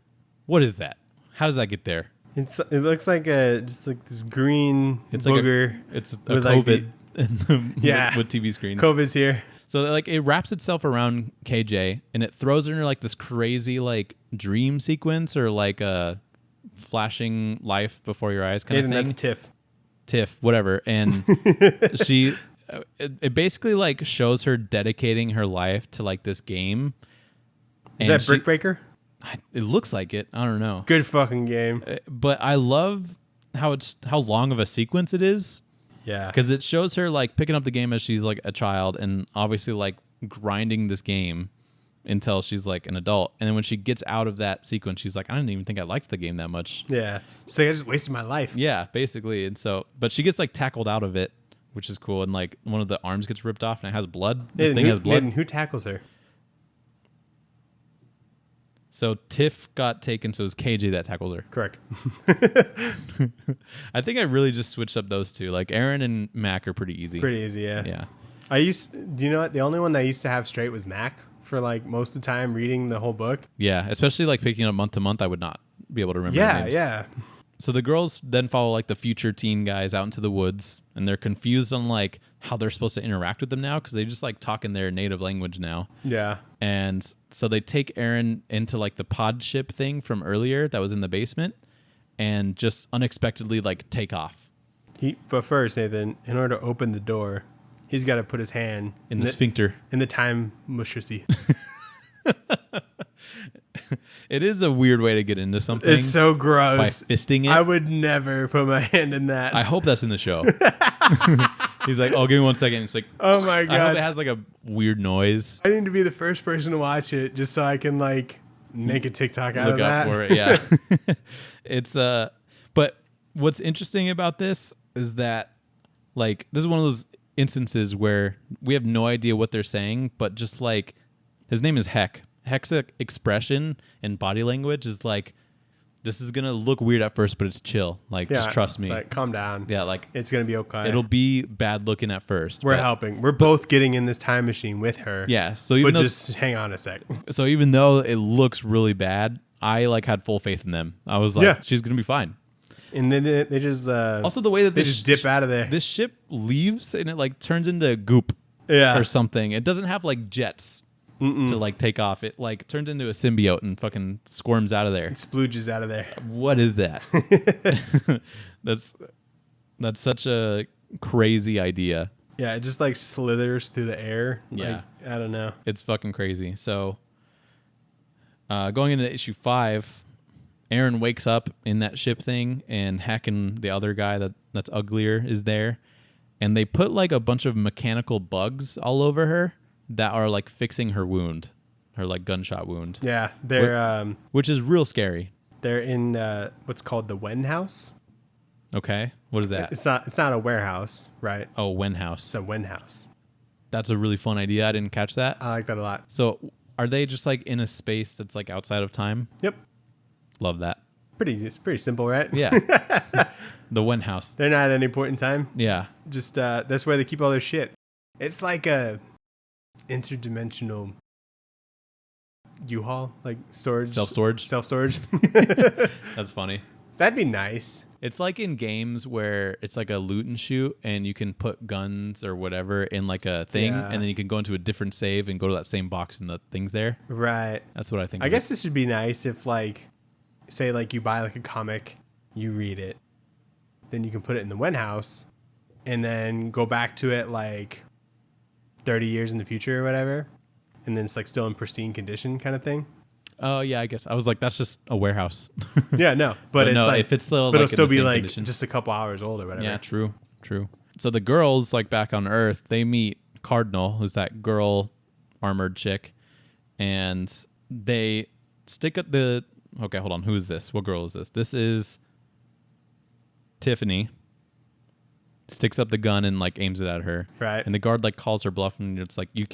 what is that? How does that get there? It looks like just like this green booger. It's a COVID with TV screens. COVID's here. So like it wraps itself around KJ and it throws her into like this crazy like dream sequence or like a flashing life before your eyes kind of thing. That's Tiff, whatever. And it basically like shows her dedicating her life to like this game. Is that Brick Breaker? It looks like it. I don't know. Good fucking game. But I love how long of a sequence it is. Yeah. Because it shows her like picking up the game as she's like a child and obviously like grinding this game until she's like an adult. And then when she gets out of that sequence, she's like, I didn't even think I liked the game that much. Yeah. So I just wasted my life. Yeah, basically. And so, but she gets like tackled out of it, which is cool. And like one of the arms gets ripped off and it has blood. This thing has blood. Who tackles her? So Tiff got taken, so it was KJ that tackles her. Correct. I think I really just switched up those two. Like Aaron and Mac are pretty easy. Pretty easy, yeah. Yeah. Do you know what? The only one that I used to have straight was Mac for like most of the time reading the whole book. Yeah, especially like picking up month to month, I would not be able to remember names. Yeah. So the girls then follow like the future teen guys out into the woods, and they're confused on like how they're supposed to interact with them now because they just like talk in their native language now. Yeah. And so they take Aaron into like the pod ship thing from earlier that was in the basement and just unexpectedly like take off. But first, Nathan, in order to open the door, he's got to put his hand in the sphincter. In the time mushy. It is a weird way to get into something. It's so gross. By fisting it. I would never put my hand in that. I hope that's in the show. He's like, oh, give me 1 second. It's like, oh my God. I hope it has like a weird noise. I need to be the first person to watch it just so I can like make a TikTok out of that. Look up for it, yeah. It's but what's interesting about this is that like this is one of those instances where we have no idea what they're saying, but just like his name is Heck. Heck's expression and body language is like, this is gonna look weird at first, but it's chill. Like, just trust me. It's like, calm down. Yeah, like it's gonna be okay. It'll be bad looking at first. We're helping. We're both getting in this time machine with her. Yeah. So even just hang on a sec. So even though it looks really bad, I like had full faith in them. I was like, she's gonna be fine. And then they just also the way that they just dip out of there. This ship leaves and it like turns into goop, or something. It doesn't have like jets. To like take off. It like turns into a symbiote and fucking squirms out of there. It splooges out of there. What is that? That's such a crazy idea. Yeah, it just like slithers through the air. Yeah. Like, I don't know. It's fucking crazy. So going into issue 5, Aaron wakes up in that ship thing and Heck and the other guy that's uglier is there. And they put like a bunch of mechanical bugs all over her that are like fixing her wound, her like gunshot wound. Yeah, they're which is real scary. They're in what's called the Wen house. Okay, what is that? It's not a warehouse, right? Oh, Wen house. It's a Wen house. That's a really fun idea. I didn't catch that. I like that a lot. So, are they just like in a space that's like outside of time? Yep. Love that. It's pretty simple, right? Yeah. The Wen house. They're not at any point in time. Yeah. Just that's where they keep all their shit. It's like a interdimensional U-Haul, like storage. Self-storage. Self-storage. That's funny. That'd be nice. It's like in games where it's like a loot and shoot and you can put guns or whatever in like a thing and then you can go into a different save and go to that same box and the thing's there. Right. That's what I think. I guess this would be nice if like, say like you buy like a comic, you read it, then you can put it in the Wen house and then go back to it like 30 years in the future or whatever. And then it's like still in pristine condition kind of thing. Oh yeah, I guess I was like, that's just a warehouse. Yeah, no, but it's no, like, if it's still, but like, it'll still be like condition. just a couple hours old or whatever. Yeah, true. So the girls, like back on Earth, they meet Cardinal, who's that girl armored chick, and they stick at the. Okay, hold on. Who is this? What girl is this? This is Tiffany. Sticks up the gun and like aims it at her. Right. And the guard like calls her bluff and it's like, you're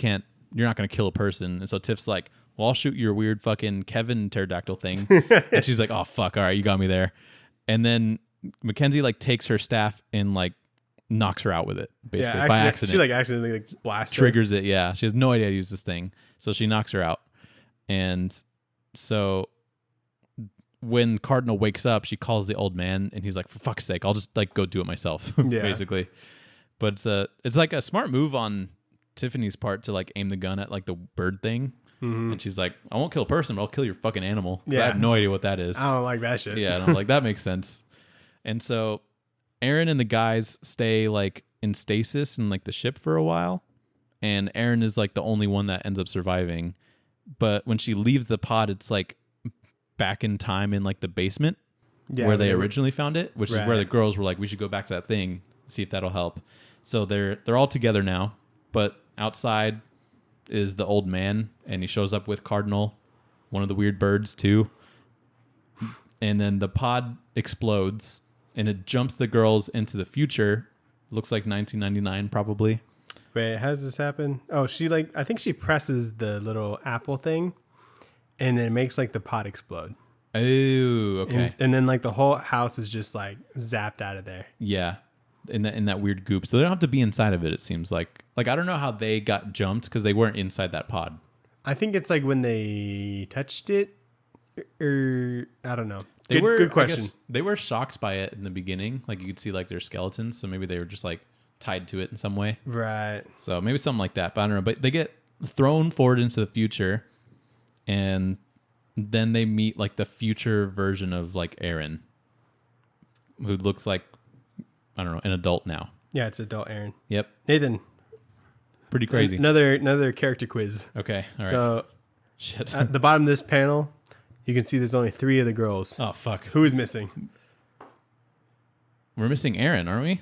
not gonna kill a person. And so Tiff's like, well, I'll shoot your weird fucking Kevin pterodactyl thing. And she's like, oh fuck, all right, you got me there. And then Mackenzie like takes her staff and like knocks her out with it, basically, by accident. She like accidentally like blasts triggers it, yeah. She has no idea how to use this thing. So she knocks her out. And so when Cardinal wakes up, she calls the old man and he's like, for fuck's sake, I'll just like go do it myself, basically. But it's like a smart move on Tiffany's part to like aim the gun at like the bird thing. Mm-hmm. And she's like, I won't kill a person, but I'll kill your fucking animal. Yeah. I have no idea what that is. I don't like that shit. Yeah, and I'm like, that makes sense. And so Aaron and the guys stay like in stasis in like the ship for a while. And Aaron is like the only one that ends up surviving. But when she leaves the pod, it's like back in time in like the basement where they originally found it, which is where the girls were like, we should go back to that thing, see if that'll help. So they're all together now, but outside is the old man, and he shows up with Cardinal, one of the weird birds too. And then the pod explodes and it jumps the girls into the future. Looks like 1999 probably. Wait, how does this happen? Oh, I think she presses the little apple thing and then it makes like the pod explode. Oh, okay. And then like the whole house is just like zapped out of there. Yeah. In that weird goop. So they don't have to be inside of it, it seems like. Like, I don't know how they got jumped because they weren't inside that pod. I think it's like when they touched it, or I don't know. Good question. They were shocked by it in the beginning. Like, you could see like their skeletons. So maybe they were just like tied to it in some way. Right. So maybe something like that. But I don't know. But they get thrown forward into the future. And then they meet like the future version of like Aaron, who looks like, I don't know, an adult now. Yeah, it's adult Aaron. Yep. Nathan. Pretty crazy. Another character quiz. Okay. All right. So, shit. At the bottom of this panel, you can see there's only 3 of the girls. Oh, fuck. Who is missing? We're missing Aaron, aren't we?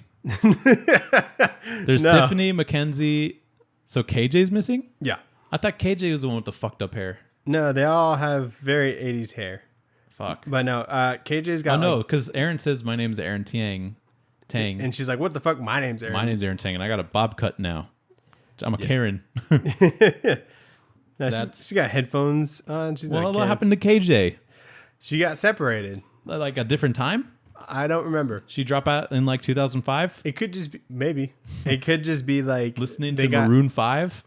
There's Tiffany, Mackenzie. So KJ's missing? Yeah. I thought KJ was the one with the fucked up hair. No, they all have very 80s hair. Fuck. But no, KJ's got... Oh, no, because Aaron says, my name's Aaron Tang. And she's like, what the fuck? My name's Aaron. My name's Aaron Tang, and I got a bob cut now. I'm a Karen. No, she got headphones on. She's what happened to KJ? She got separated. Like a different time? I don't remember. She dropped out in like 2005? It could just be, maybe. It could just be like... Listening to Maroon 5?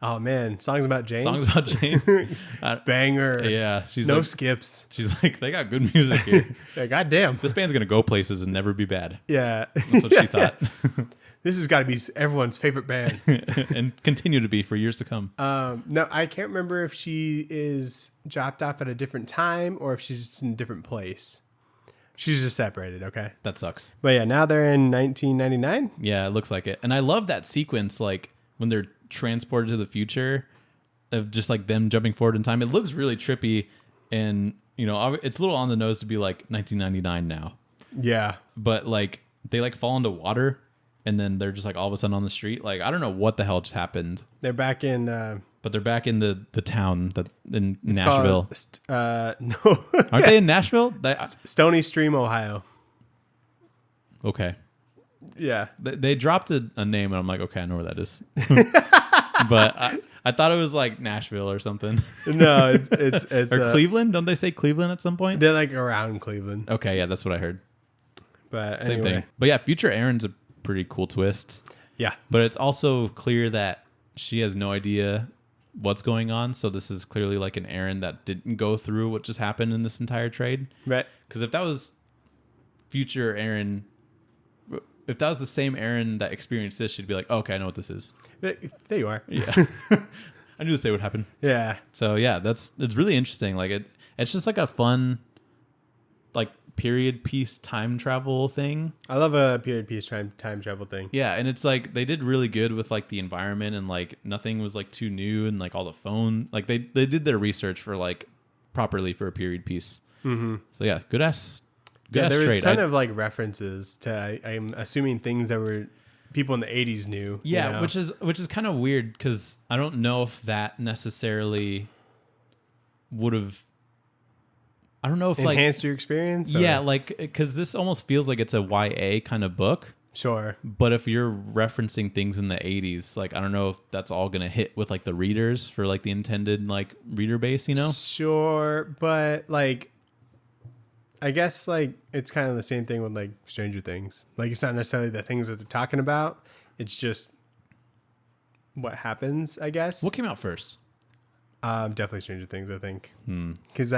Oh, man. Songs about Jane? Songs about Jane? Banger. Yeah. She's no skips. She's like, they got good music here. Yeah, goddamn. This band's going to go places and never be bad. Yeah. That's what she thought. This has got to be everyone's favorite band. And continue to be for years to come. No, I can't remember if she is dropped off at a different time or if she's just in a different place. She's just separated, okay? That sucks. But yeah, now they're in 1999. Yeah, it looks like it. And I love that sequence, like when they're transported to the future of just like them jumping forward in time. It looks really trippy, and you know, it's a little on the nose to be like 1999 now. Yeah. But like they like fall into water and then they're just like all of a sudden on the street. Like, I don't know what the hell just happened. They're back in but they're back in the town in Nashville. No. Aren't they in Nashville? Stony Stream, Ohio. Okay. Yeah. They dropped a name and I'm like, okay, I know where that is. But I thought it was like Nashville or something. No, it's or Cleveland. Don't they say Cleveland at some point? They're like around Cleveland. Okay, yeah, that's what I heard. But same thing. But yeah, future Aaron's a pretty cool twist. Yeah. But it's also clear that she has no idea what's going on. So this is clearly like an Aaron that didn't go through what just happened in this entire trade. Right. Because if that was future Aaron, if that was the same Aaron that experienced this, she'd be like, oh, okay, I know what this is. There you are. Yeah. I knew this day would happen. Yeah. So yeah, it's really interesting. Like it's just like a fun, like period piece time travel thing. I love a period piece time travel thing. Yeah, and it's like they did really good with like the environment, and like nothing was like too new, and like all the phone, like they did their research for like properly for a period piece. Mm-hmm. So yeah, good ass. Yeah, there was a ton of like references to I'm assuming things that were people in the 80s knew. Yeah, you know? which is kind of weird because I don't know if that necessarily would have. I don't know if enhanced your experience. Yeah, like because this almost feels like it's a YA kind of book. Sure. But if you're referencing things in the 80s, like I don't know if that's all gonna hit with like the readers for like the intended like reader base, you know? Sure, but like I guess like it's kind of the same thing with like Stranger Things. Like it's not necessarily the things that they're talking about. It's just what happens, I guess. What came out first? Definitely Stranger Things, I think. Because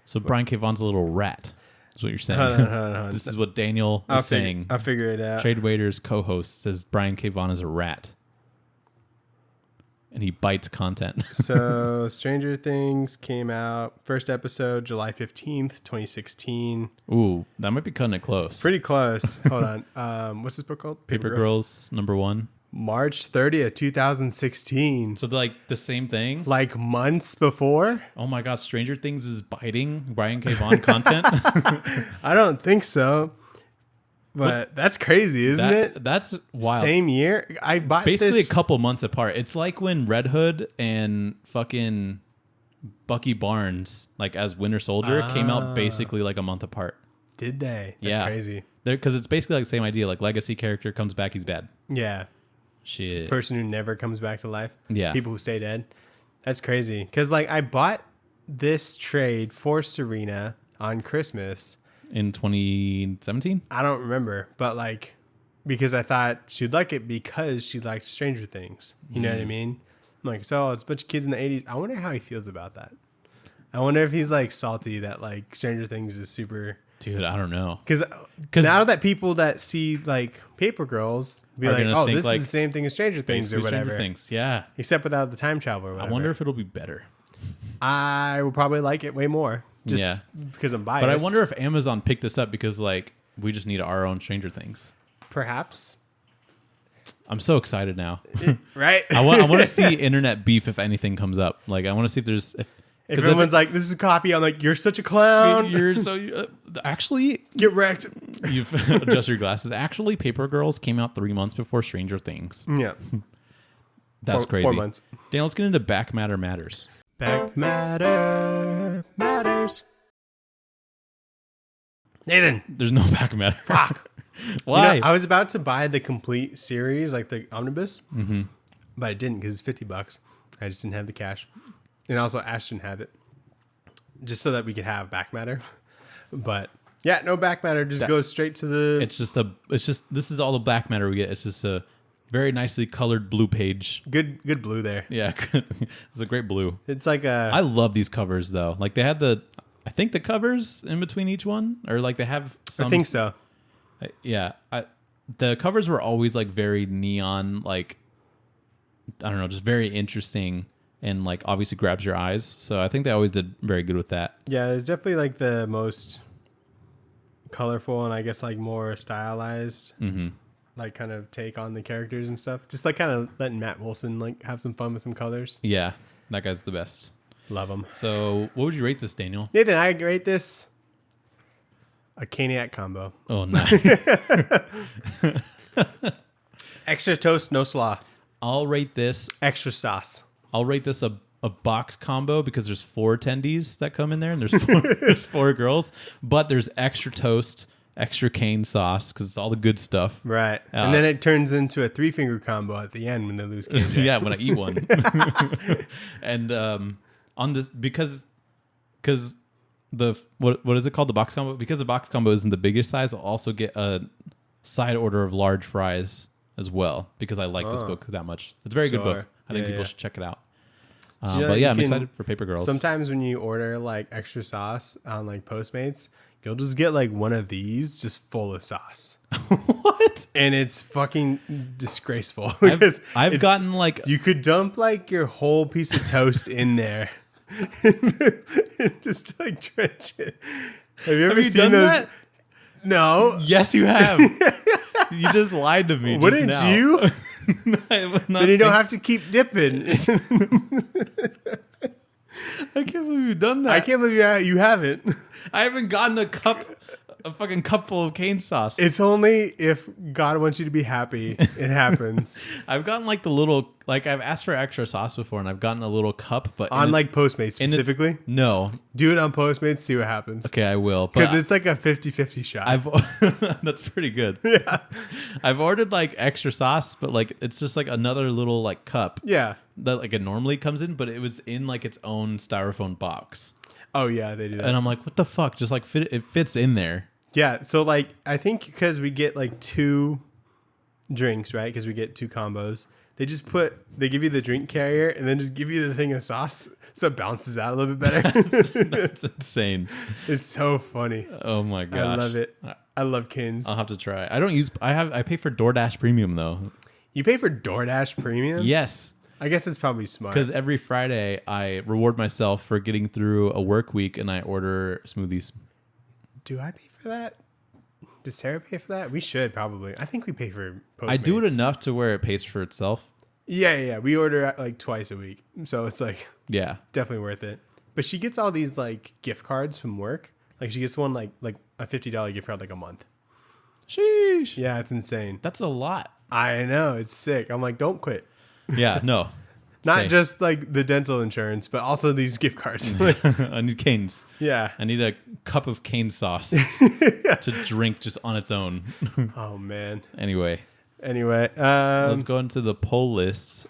So Brian K. Vaughan's a little rat. That's what you're saying. Hold on. This is what Daniel is saying. I'll figure it out. Trade Waiters co-host says Brian K. Vaughan is a rat. And he bites content. So Stranger Things came out, first episode, July 15th, 2016. Ooh, that might be cutting it close. Pretty close. Hold on. What's this book called? Paper Girls #1. March 30th, 2016. So like the same thing? Like months before? Oh my God, Stranger Things is biting Brian K. Vaughan content? I don't think so. But that's crazy, isn't it? That's wild. Same year? I bought basically this a couple months apart. It's like when Red Hood and fucking Bucky Barnes, like as Winter Soldier, came out basically like a month apart. Did they? That's crazy. Because it's basically like the same idea. Like legacy character comes back, he's bad. Yeah. Shit. Person who never comes back to life. Yeah. People who stay dead. That's crazy. Because like I bought this trade for Serena on Christmas. In 2017? I don't remember. But like, because I thought she'd like it because she liked Stranger Things. You know what I mean? I'm like, so it's a bunch of kids in the 80s. I wonder how he feels about that. I wonder if he's like salty that like Stranger Things is super... Dude, I don't know. Because now that people that see like Paper Girls be like, oh, this is the same thing as Stranger Things or whatever. Stranger Things, yeah. Except without the time travel or whatever. I wonder if it'll be better. I will probably like it way more. Just because I'm biased. But I wonder if Amazon picked this up because like we just need our own Stranger Things. Perhaps. I'm so excited now. Right? I want to see internet beef if anything comes up. Like I want to see if there's... If everyone's like, this is a copy, I'm like, you're such a clown. You're so... actually... Get wrecked. You've adjust your glasses. Actually, Paper Girls came out 3 months before Stranger Things. Yeah. That's crazy. 4 months. Dan, let's get into Back Matter Matters. Back Matter Matters. Nathan. There's no Back Matter. Fuck. Why? You know, I was about to buy the complete series, like the omnibus, but I didn't because it's $50. I just didn't have the cash. And also Ash didn't have it. Just so that we could have back matter. But yeah, no back matter. Just goes straight to the... It's just this is all the back matter we get. It's just a very nicely colored blue page. Good blue there. Yeah. It's a great blue. It's like a... I love these covers though. Like they had I think the covers in between each one, or like they have some... I think so. Yeah. The covers were always like very neon, like, I don't know, just very interesting. And like obviously grabs your eyes. So I think they always did very good with that. Yeah, it's definitely like the most colorful and I guess like more stylized like kind of take on the characters and stuff. Just like kind of letting Matt Wilson like have some fun with some colors. Yeah, that guy's the best. Love him. So what would you rate this, Daniel? Nathan, I rate this a Caniac combo. Oh, nice. Extra toast, no slaw. I'll rate this extra sauce. I'll rate this a box combo because there's 4 attendees that come in there and there's 4 girls, but there's extra toast, extra cane sauce because it's all the good stuff. Right. And then it turns into a 3-finger combo at the end when they lose KJ. Yeah, when I eat one. And on this, because the what is it called? The box combo? Because the box combo isn't the biggest size, I'll also get a side order of large fries as well because I like this book that much. It's a very good book. I think people should check it out. But yeah, I'm excited for Paper Girls. Sometimes when you order like extra sauce on like Postmates, You'll just get like one of these just full of sauce. What? And it's fucking disgraceful. I've gotten like... You could dump like your whole piece of toast in there. Just to like drench it. Have you ever seen done those? That? No. Yes, you have. You just lied to me. Wouldn't just now. you? Then you don't have to keep dipping. I can't believe you've done that. I can't believe you haven't. I haven't gotten a fucking cup full of cane sauce. It's only if God wants you to be happy, it happens. I've gotten like the little, like I've asked for extra sauce before, and I've gotten a little cup, but on like Postmates specifically. No, do it on Postmates. See what happens. Okay, I will, because it's like a 50-50 shot. That's pretty good. Yeah, I've ordered like extra sauce, but like it's just like another little like cup. Yeah, that like it normally comes in, but it was in like its own styrofoam box. Oh yeah, they do that. And I'm like, what the fuck? Just like it fits in there. Yeah, so like I think because we get like 2 drinks, right? Because we get 2 combos. They give you the drink carrier and then just give you the thing of sauce, so it bounces out a little bit better. That's insane. It's so funny. Oh my gosh, I love it. I love Canes. I'll have to try. I pay for DoorDash Premium though. You pay for DoorDash Premium? Yes. I guess it's probably smart. Because every Friday I reward myself for getting through a work week and I order smoothies. Do I pay for that? Does Sarah pay for that? We should probably. I think we pay for Postmates. I do it enough to where it pays for itself. Yeah. We order like twice a week. So it's like definitely worth it. But she gets all these like gift cards from work. Like she gets one like a $50 gift card like a month. Sheesh. Yeah, it's insane. That's a lot. I know. It's sick. I'm like, don't quit. Yeah, no. Not just like the dental insurance, but also these gift cards. I need canes. Yeah. I need a cup of cane sauce to drink just on its own. Oh, man. Anyway. Let's go into the poll list.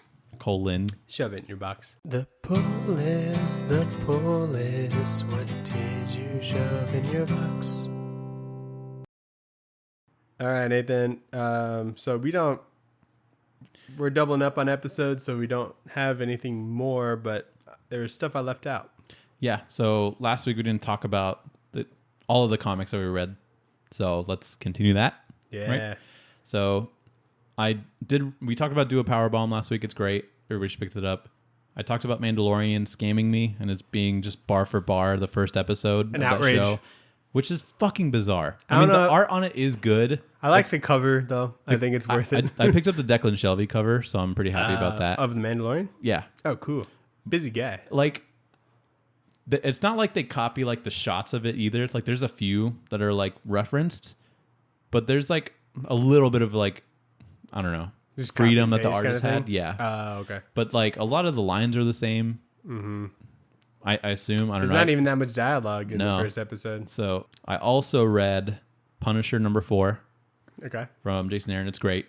Shove it in your box. The poll list. What did you shove in your box? All right, Nathan. So we're doubling up on episodes, so we don't have anything more, but there's stuff I left out. Yeah. So last week we didn't talk about all of the comics that we read. So let's continue that. Yeah. Right? So we talked about Do a Powerbomb last week. It's great. Everybody picked it up. I talked about Mandalorian scamming me and it's being just bar for bar the first episode of outrage. that show, which is fucking bizarre. I mean, the art on it is good. I like the cover, though. I think it's worth it. I picked up the Declan Shelby cover, so I'm pretty happy about that. Of The Mandalorian? Yeah. Oh, cool. Busy guy. Like, it's not like they copy like the shots of it either. Like, there's a few that are like referenced, but there's like a little bit of like, I don't know, just freedom that the artist had. Yeah. Okay. But like a lot of the lines are the same. Mm-hmm. I assume. There's not even that much dialogue in the first episode. So I also read Punisher #4. Okay. From Jason Aaron. It's great.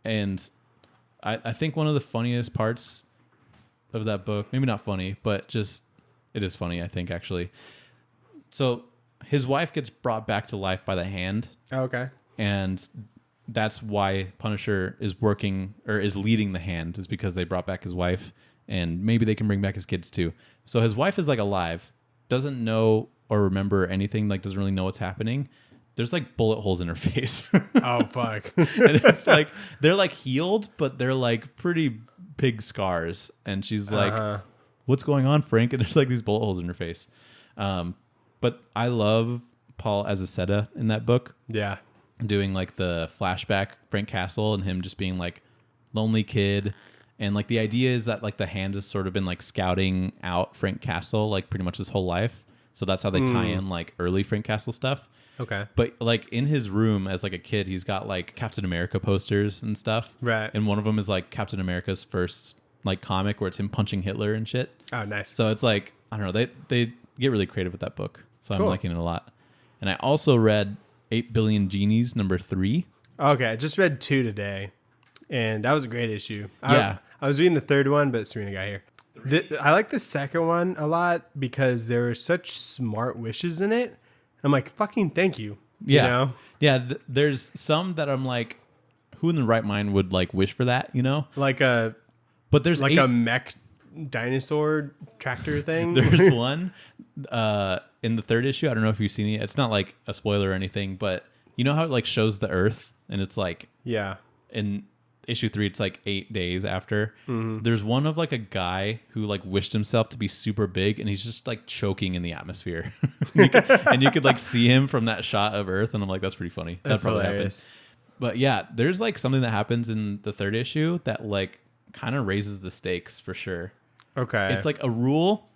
And I think one of the funniest parts of that book, maybe not funny, but just it is funny, I think, actually. So his wife gets brought back to life by the Hand. Oh, okay. And that's why Punisher is working or is leading the Hand, is because they brought back his wife and maybe they can bring back his kids too. So his wife is like alive, doesn't know or remember anything, like doesn't really know what's happening. There's like bullet holes in her face. Oh, fuck. And it's like, they're like healed, but they're like pretty big scars. And she's like, what's going on, Frank? And there's like these bullet holes in her face. But I love Paul Azaceta in that book. Yeah. Doing like the flashback Frank Castle and him just being like lonely kid. And like the idea is that like the Hand has sort of been like scouting out Frank Castle like pretty much his whole life. So that's how they tie in like early Frank Castle stuff. Okay. But like in his room as like a kid, he's got like Captain America posters and stuff. Right. And one of them is like Captain America's first like comic where it's him punching Hitler and shit. Oh, nice. So it's like, I don't know, they get really creative with that book. So I'm liking it a lot. And I also read 8 Billion Genies #3. Okay. I just read 2 today and that was a great issue. I was reading the 3rd one, but Serena got here. I like the 2nd one a lot because there were such smart wishes in it. I'm like, fucking thank you. Yeah. You know? Yeah. There's some that I'm like, who in the right mind would like wish for that, you know? Like a but there's like a mech dinosaur tractor thing. There's one in the third issue. I don't know if you've seen it. It's not like a spoiler or anything, but you know how it like shows the Earth and it's like in issue 3 it's like 8 days after. There's one of like a guy who like wished himself to be super big and he's just like choking in the atmosphere. and you could like see him from that shot of Earth, and I'm like, that's pretty funny. That's that probably hilarious. happened. But yeah, there's like something that happens in the third issue that like kind of raises the stakes for sure. Okay. It's like a rule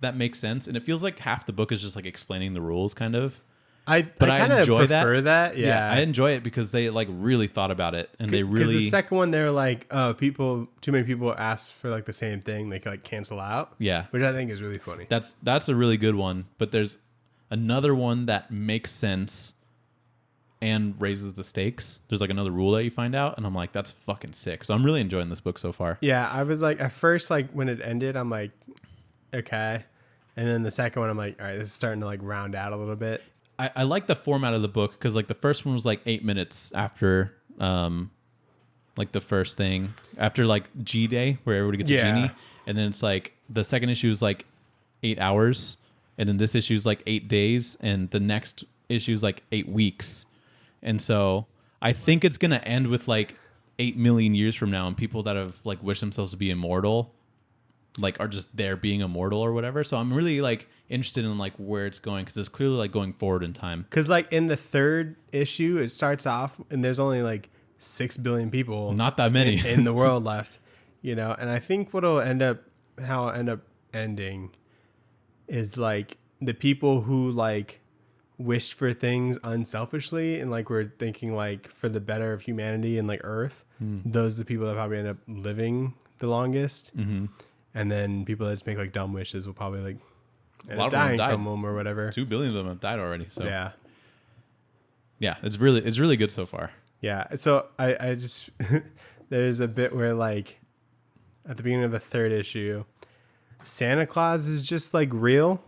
that makes sense, and it feels like half the book is just like explaining the rules kind of. I kind of prefer that. Yeah. I enjoy it because they like really thought about it, and they really. Because the second one, they're like, oh, too many people ask for like the same thing, they could like cancel out. Yeah, which I think is really funny. That's a really good one, but there's another one that makes sense and raises the stakes. There's like another rule that you find out, and I'm like, that's fucking sick. So I'm really enjoying this book so far. Yeah, I was like, at first, like when it ended, I'm like, okay, and then the second one, I'm like, all right, this is starting to like round out a little bit. I like the format of the book because like the first one was like 8 minutes after like the first thing after like G Day where everybody gets a genie, and then it's like the second issue is like 8 hours, and then this issue is like 8 days, and the next issue is like 8 weeks, and so I think it's gonna end with like 8 million years from now, and people that have like wished themselves to be immortal like are just there being immortal or whatever. So I'm really like interested in like where it's going, because it's clearly like going forward in time. Because like in the third issue, it starts off and there's only like 6 billion people, not that many in the world left, you know. And I think how it'll end up ending is like the people who like wished for things unselfishly and like were thinking like for the better of humanity and like Earth. Those are the people that probably end up living the longest. And then people that just make like dumb wishes will probably like end up dying from them or whatever. 2 billion of them have died already. So yeah, it's really good so far. Yeah. So I just there's a bit where like at the beginning of the third issue, Santa Claus is just like real.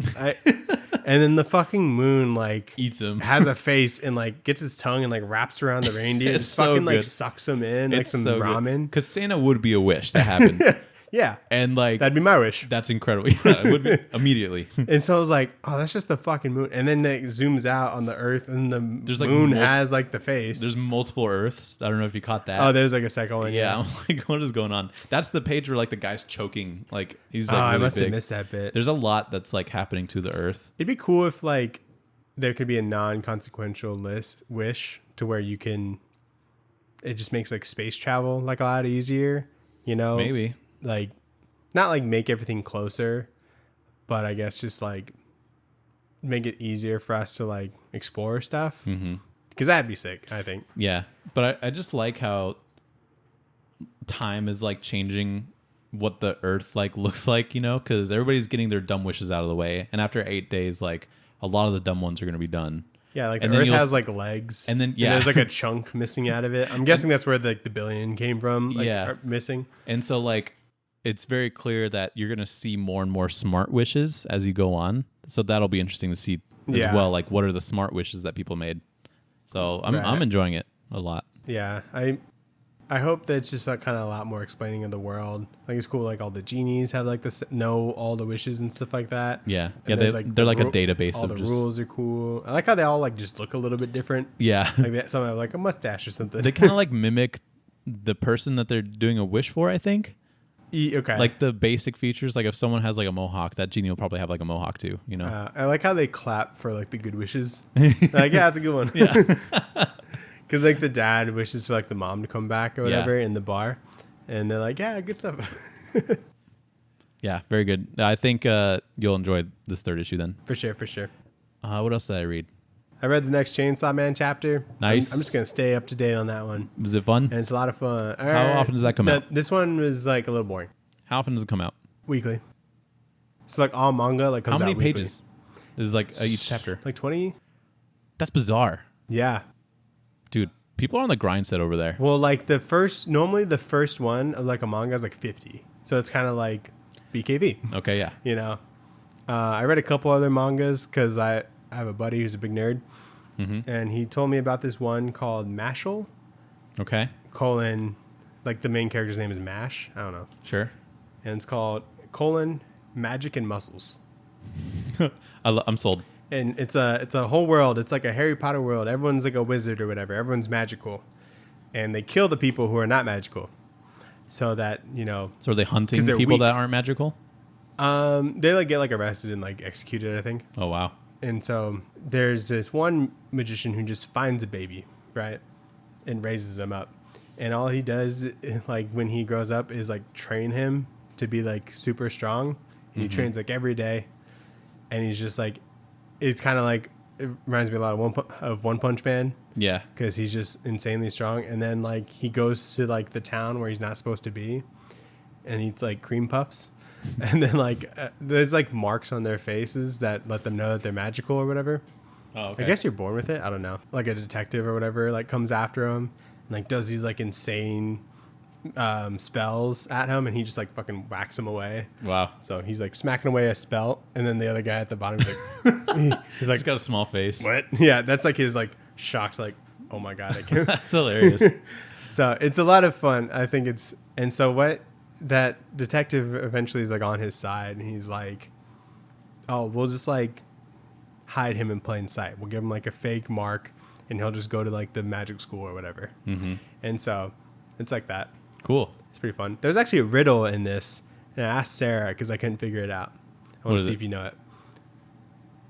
And then the fucking moon like eats him, has a face, and like gets his tongue and like wraps around the reindeer. It's just fucking like sucks them in like some ramen. Because Santa would be a wish that happened. Yeah. And like that'd be my wish. That's incredible. Yeah, it would be immediately. And so I was like, oh, that's just the fucking moon. And then it zooms out on the Earth, and the moon has like the face. There's multiple Earths. I don't know if you caught that. Oh, there's like a second one. Yeah. I'm like, what is going on? That's the page where like the guy's choking. Like he's like, really I must big. have missed that bit. There's a lot that's like happening to the Earth. It'd be cool if like there could be a non-consequential wish to where you can. It just makes like space travel like a lot easier. You know, maybe like. Not like make everything closer, but I guess just like make it easier for us to like explore stuff. Because that'd be sick, I think. Yeah, but I just like how time is like changing what the Earth like looks like, you know, because everybody's getting their dumb wishes out of the way, and after 8 days, like a lot of the dumb ones are going to be done. Yeah, like the Earth has like legs, and then and there's like a chunk missing out of it. I'm guessing that's where the billion came from. Like, missing. And so like. It's very clear that you're going to see more and more smart wishes as you go on. So that'll be interesting to see as well. Like, what are the smart wishes that people made? So I'm enjoying it a lot. Yeah. I hope that it's just like kind of a lot more explaining of the world. Like, it's cool. Like all the genies have like know all the wishes and stuff like that. Yeah. And Yeah. They're like a database. All the rules are cool. I like how they all like just look a little bit different. Yeah. Like some have like a mustache or something. They kind of like mimic the person that they're doing a wish for, I think. Okay. Like the basic features, like if someone has like a mohawk, that genie will probably have like a mohawk too, you know? I like how they clap for like the good wishes. Like, yeah, that's a good one. Yeah. Because like the dad wishes for like the mom to come back or whatever in the bar. And they're like, yeah, good stuff. Yeah, very good. I think you'll enjoy this third issue then. For sure, for sure. What else did I read? I read the next Chainsaw Man chapter. Nice. I'm just going to stay up to date on that one. Was it fun? And it's a lot of fun. How often does that come out? This one was like a little boring. How often does it come out? Weekly. So like all manga like comes out How many weekly. pages? This is like each chapter. Like 20? That's bizarre. Yeah. Dude, people are on the grind set over there. Well, like normally the first one of like a manga is like 50. So it's kind of like BKV. Okay, yeah. You know? I read a couple other mangas because I have a buddy who's a big nerd. And he told me about this one called Mashal. Okay. Like the main character's name is Mash. I don't know. Sure. And it's called magic and muscles. I'm sold. And it's a whole world. It's like a Harry Potter world. Everyone's like a wizard or whatever. Everyone's magical. And they kill the people who are not magical. So that, So are they hunting people that aren't magical? They like get like arrested and like executed, I think. Oh, wow. And so there's this one magician who just finds a baby, right? And raises him up. And all he does, like when he grows up, is like train him to be like super strong. And he trains like every day. And he's just like, it's kind of like, it reminds me a lot of One Punch Man. Yeah. Because he's just insanely strong. And then like he goes to like the town where he's not supposed to be and eats like cream puffs. And then like there's like marks on their faces that let them know that they're magical or whatever. Oh, okay. I guess you're born with it. I don't know. Like a detective or whatever like comes after him and like does these like insane spells at him, and he just like fucking whacks him away. Wow. So he's like smacking away a spell, and then the other guy at the bottom is like he's like, he's got a small face. What? Yeah, that's like his like shocked like, oh my god, I can't. That's hilarious. So it's a lot of fun. I think it's, and so what that detective eventually is like on his side, and he's like, oh, we'll just like hide him in plain sight. We'll give him like a fake mark, and he'll just go to like the magic school or whatever. And so it's like that. Cool. It's pretty fun. There's actually a riddle in this, and I asked Sarah because I couldn't figure it out. I want to see if you know it.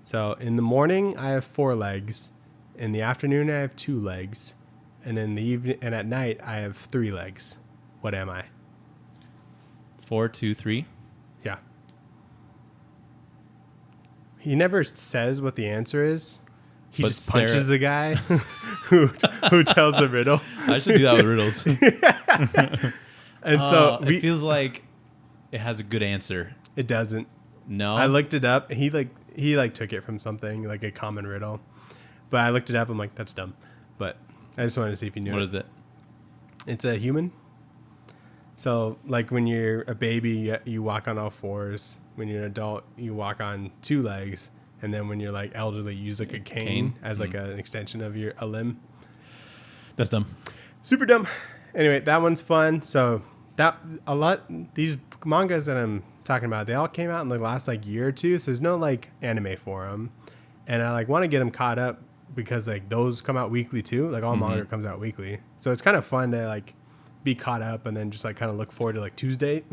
So in the morning, I have 4 legs. In the afternoon, I have 2 legs. And in the evening and at night, I have 3 legs. What am I? 4, 2, 3. Yeah. He never says what the answer is. He But just punches Sarah- the guy who tells the riddle. I should do that with riddles. And so it feels like it has a good answer. it doesn't. No. I looked it up. He took it from something like a common riddle. But I looked it up. I'm like, that's dumb. But I just wanted to see if you knew. What is it? It's a human. So like when you're a baby, you walk on all 4s. When you're an adult, you walk on 2 legs. And then when you're like elderly, you use like a cane as like an extension of a limb. That's dumb. Super dumb. Anyway, that one's fun. So these mangas that I'm talking about, they all came out in the last like year or 2. So there's no like anime for them. And I like want to get them caught up because like those come out weekly too. Like all manga comes out weekly. So it's kind of fun to like be caught up and then just like kind of look forward to like Tuesday,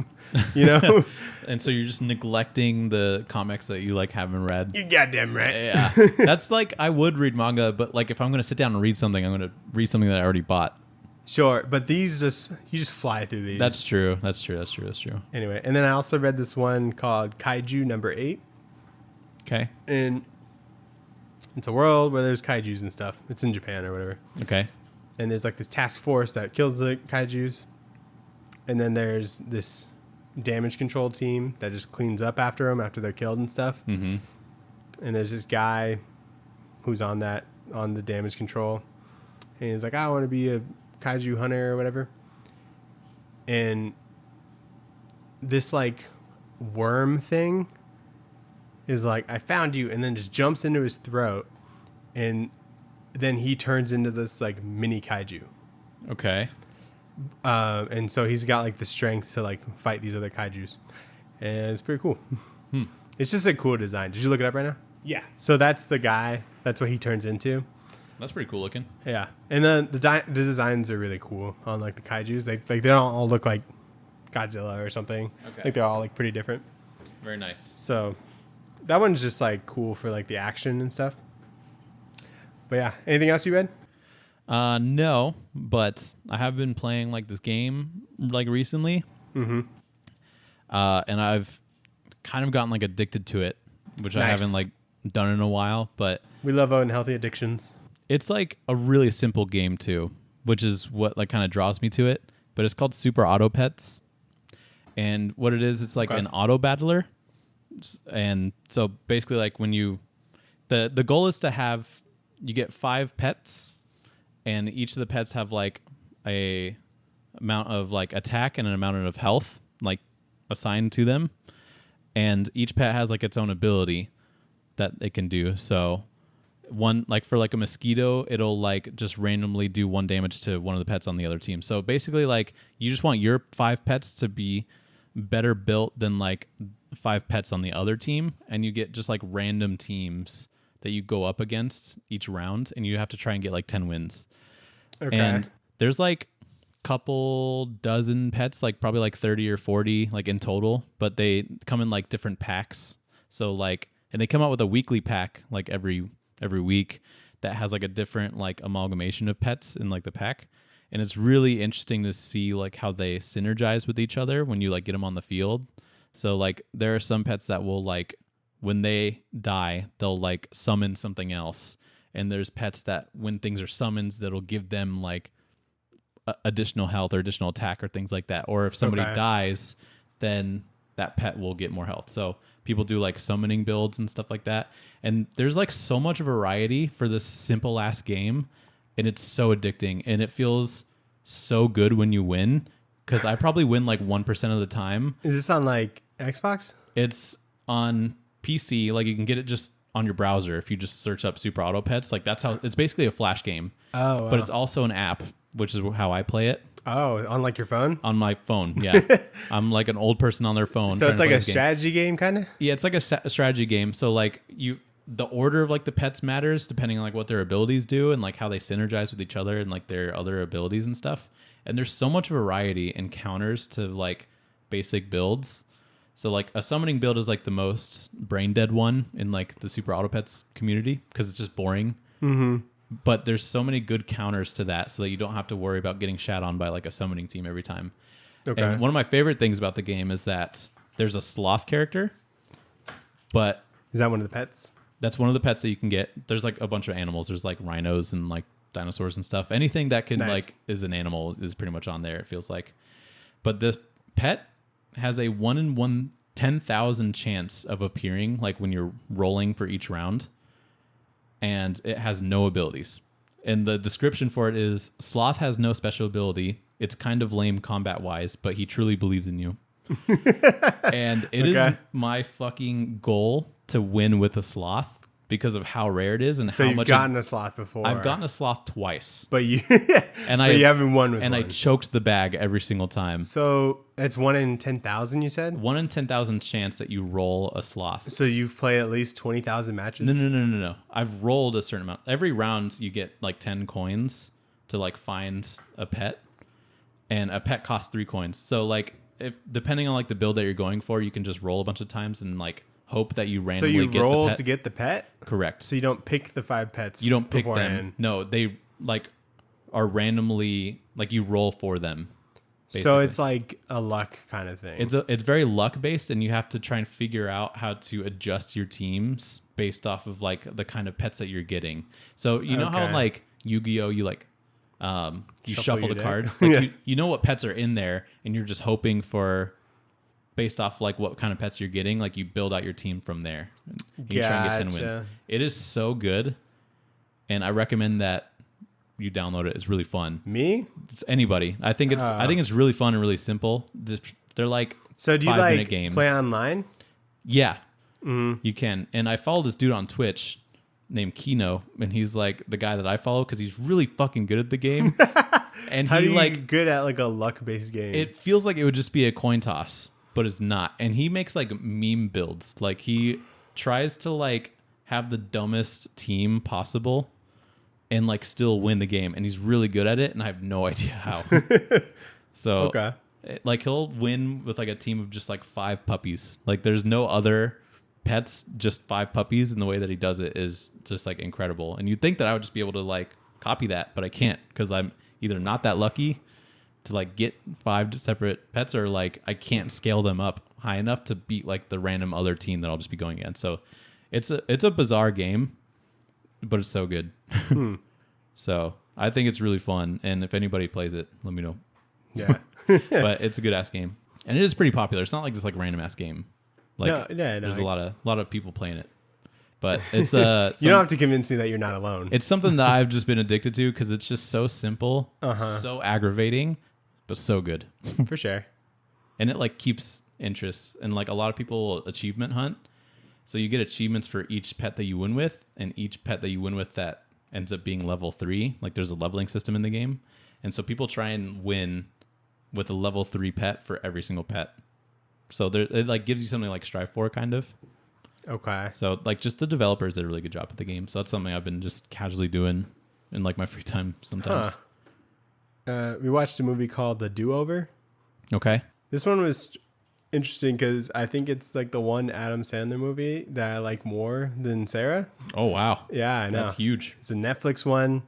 you know? And so you're just neglecting the comics that you like haven't read. You goddamn right. Yeah. That's like, I would read manga, but like if I'm going to sit down and read something, I'm going to read something that I already bought. Sure. But you just fly through these. That's true. Anyway. And then I also read this one called Kaiju number 8. Okay. And it's a world where there's kaijus and stuff. It's in Japan or whatever. Okay. And there's like this task force that kills the kaijus. And then there's this damage control team that just cleans up after them after they're killed and stuff. Mm-hmm. And there's this guy who's on the damage control. And he's like, I want to be a kaiju hunter or whatever. And this like worm thing is like, I found you, and then just jumps into his throat. And then he turns into this like mini kaiju. Okay. And so he's got like the strength to like fight these other kaijus. And it's pretty cool. It's just a cool design. Did you look it up right now? Yeah. So that's the guy. That's what he turns into. That's pretty cool looking. Yeah. And then the designs are really cool on like the kaijus. They don't all look like Godzilla or something. Okay. Like they're all like pretty different. Very nice. So that one's just like cool for like the action and stuff. But yeah, anything else you read? No, but I have been playing like this game like recently. Mm-hmm. And I've kind of gotten like addicted to it, which I haven't like done in a while, but we love unhealthy addictions. It's like a really simple game too, which is what like kind of draws me to it. But it's called Super Auto Pets. And what it is, it's like an auto battler. And so basically like when the goal is to have, you get 5 pets, and each of the pets have like a amount of like attack and an amount of health like assigned to them. And each pet has like its own ability that it can do. So one, like for like a mosquito, it'll like just randomly do 1 damage to one of the pets on the other team. So basically like you just want your 5 pets to be better built than like 5 pets on the other team, and you get just like random teams that you go up against each round, and you have to try and get like 10 wins. Okay. And there's like couple dozen pets, like probably like 30 or 40 like in total, but they come in like different packs. So like, and they come out with a weekly pack like every week that has like a different like amalgamation of pets in like the pack. And it's really interesting to see like how they synergize with each other when you like get them on the field. So like there are some pets that will like, when they die, they'll like summon something else. And there's pets that when things are summons, that'll give them like additional health or additional attack or things like that. Or if somebody dies, then that pet will get more health. So people do like summoning builds and stuff like that. And there's like so much variety for this simple ass game. And it's so addicting. And it feels so good when you win. Because I probably win like 1% of the time. Is this on like Xbox? It's on PC. Like you can get it just on your browser if you just search up Super Auto Pets. Like that's how it's basically a Flash game. Oh, wow. But it's also an app, which is how I play it. Oh, on like your phone? On my phone, yeah. I'm like an old person on their phone. So it's like a strategy game kind of? Yeah, it's like a strategy game. So like the order of like the pets matters depending on like what their abilities do and like how they synergize with each other and like their other abilities and stuff. And there's so much variety and counters to like basic builds. So like a summoning build is like the most brain dead one in like the Super Auto Pets community because it's just boring. Mm-hmm. But there's so many good counters to that so that you don't have to worry about getting shat on by like a summoning team every time. Okay. And one of my favorite things about the game is that there's a sloth character, but... Is that one of the pets? That's one of the pets that you can get. There's like a bunch of animals. There's like rhinos and like dinosaurs and stuff. Anything that can like is an animal is pretty much on there, it feels like. But this pet has a 1 in 10,000 chance of appearing like when you're rolling for each round. And it has no abilities. And the description for it is, Sloth has no special ability. It's kind of lame combat-wise, but he truly believes in you. And it is my fucking goal to win with a sloth because of how rare it is and so how you've much... gotten a sloth before. I've gotten a sloth twice. But you haven't won with one. And I choked the bag every single time. So it's 1 in 10,000, you said? 1 in 10,000 chance that you roll a sloth. So you've played at least 20,000 matches? No. I've rolled a certain amount. Every round you get like 10 coins to like find a pet. And a pet costs 3 coins. So like if depending on like the build that you're going for, you can just roll a bunch of times and like hope that you randomly get the pet. So you roll to get the pet? Correct. So you don't pick the 5 pets. You don't pick them. No, they like are randomly like you roll for them. Basically. So it's like a luck kind of thing. It's very luck based, and you have to try and figure out how to adjust your teams based off of like the kind of pets that you're getting. So you know how like Yu-Gi-Oh, you like you shuffle the cards. Like you know what pets are in there, and you're just hoping for. Based off like what kind of pets you're getting, like you build out your team from there. You try and get 10 wins. It is so good, and I recommend that you download it. It's really fun. Me? It's anybody. I think it's really fun and really simple. They're like so. Do you 5-minute games. Play online? Yeah, you can. And I follow this dude on Twitch named Kino, and he's like the guy that I follow because he's really fucking good at the game. And how do you like good at like a luck based game? It feels like it would just be a coin toss. But it's not. And he makes like meme builds. Like he tries to like have the dumbest team possible and like still win the game. And he's really good at it. And I have no idea how. So like he'll win with like a team of just like 5 puppies. Like there's no other pets, just 5 puppies. And the way that he does it is just like incredible. And you'd think that I would just be able to like copy that, but I can't because I'm either not that lucky to like get 5 separate pets or like I can't scale them up high enough to beat like the random other team that I'll just be going against. So it's a bizarre game, but it's so good. So I think it's really fun. And if anybody plays it, let me know. Yeah. But it's a good ass game. And it is pretty popular. It's not like this like random ass game. Like there's a lot of people playing it. But it's you don't have to convince me that you're not alone. It's something that I've just been addicted to because it's just so simple, so aggravating, but so good. For sure. And it like keeps interest. And like a lot of people achievement hunt. So you get achievements for each pet that you win with, and each pet that you win with that ends up being level 3. Like there's a leveling system in the game. And so people try and win with a level 3 pet for every single pet. So it like gives you something like strive for, kind of. Okay. So like just the developers did a really good job at the game. So that's something I've been just casually doing in like my free time sometimes. We watched a movie called The Do-Over. Okay. This one was interesting because I think it's like the one Adam Sandler movie that I like more than Sarah. Oh, wow. Yeah, I know. That's huge. It's a Netflix one.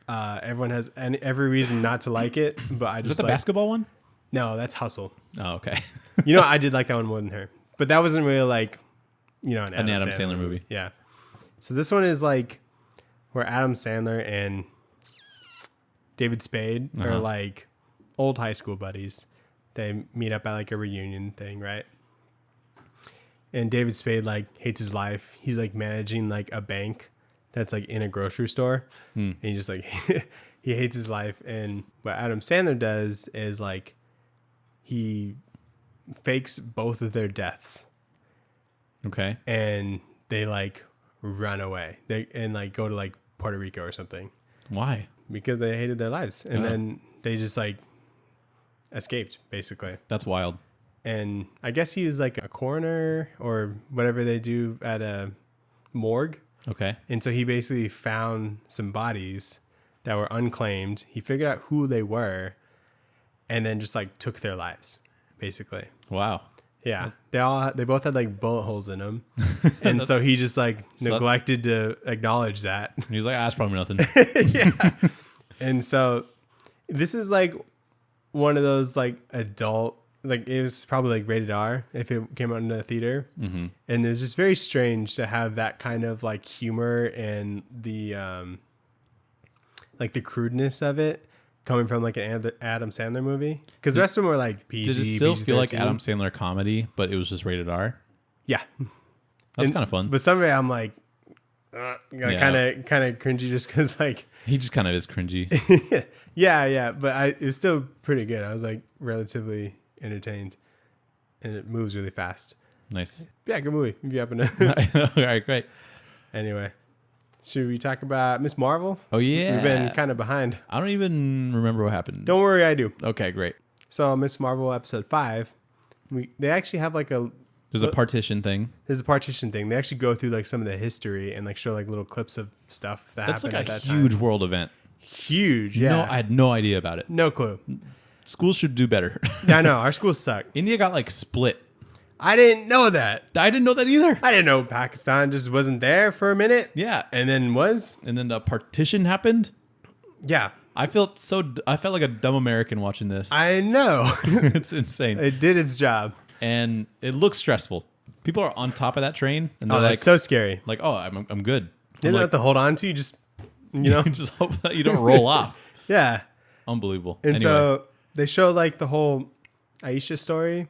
Everyone has every reason not to like it, but I just Is that the basketball one? No, that's Hustle. Oh, okay. I did like that one more than her, but that wasn't really like, an Adam Sandler movie. Yeah. So this one is like where Adam Sandler and David Spade are like old high school buddies. They meet up at like a reunion thing, right? And David Spade like hates his life. He's like managing like a bank that's like in a grocery store. And he just like he hates his life. And what Adam Sandler does is like he fakes both of their deaths. Okay. And they like run away. And like go to like Puerto Rico or something. Why? Because they hated their lives. And then they just like escaped, basically. That's wild. And I guess he's like a coroner or whatever they do at a morgue. Okay. And so he basically found some bodies that were unclaimed. He figured out who they were and then just like took their lives, basically. Wow. Yeah. They both had like bullet holes in them. And so he just like neglected to acknowledge that. He was like, that's probably nothing. Yeah. And so this is like one of those like adult, like it was probably like rated R if it came out in the theater. Mm-hmm. And it's just very strange to have that kind of like humor and the like the crudeness of it coming from like an Adam Sandler movie. Because the rest of them were like PG. Did it still PG-13. feel like Adam Sandler comedy, but it was just rated R? Yeah. That's kind of fun. But some of it I'm like kind of cringy just because like he just kind of is cringy. yeah, but it was still pretty good. I was like relatively entertained, and it moves really fast. Nice. Yeah, good movie. If you happen to. All right, great. Anyway, should we talk about Miss Marvel? Oh yeah, we've been kind of behind. I don't even remember what happened. Don't worry, I do. Okay, great. So Miss Marvel episode 5, they actually have like there's a partition thing. There's a partition thing. They actually go through like some of the history and like show like little clips of stuff that happened like at that a time. huge world event. Huge, yeah. No, I had no idea about it. No clue. Schools should do better. Yeah, I know. Our schools suck. India got like split. I didn't know that. I didn't know that either. I didn't know Pakistan just wasn't there for a minute. Yeah. And then was. And then the partition happened. Yeah. I felt like a dumb American watching this. I know. It's insane. It did its job. And it looks stressful. People are on top of that train and they're that's so scary. like, oh, I'm good. You don't have to hold on to, you just, just hope that you don't roll off. Yeah. Unbelievable. And so they show like the whole Aisha story,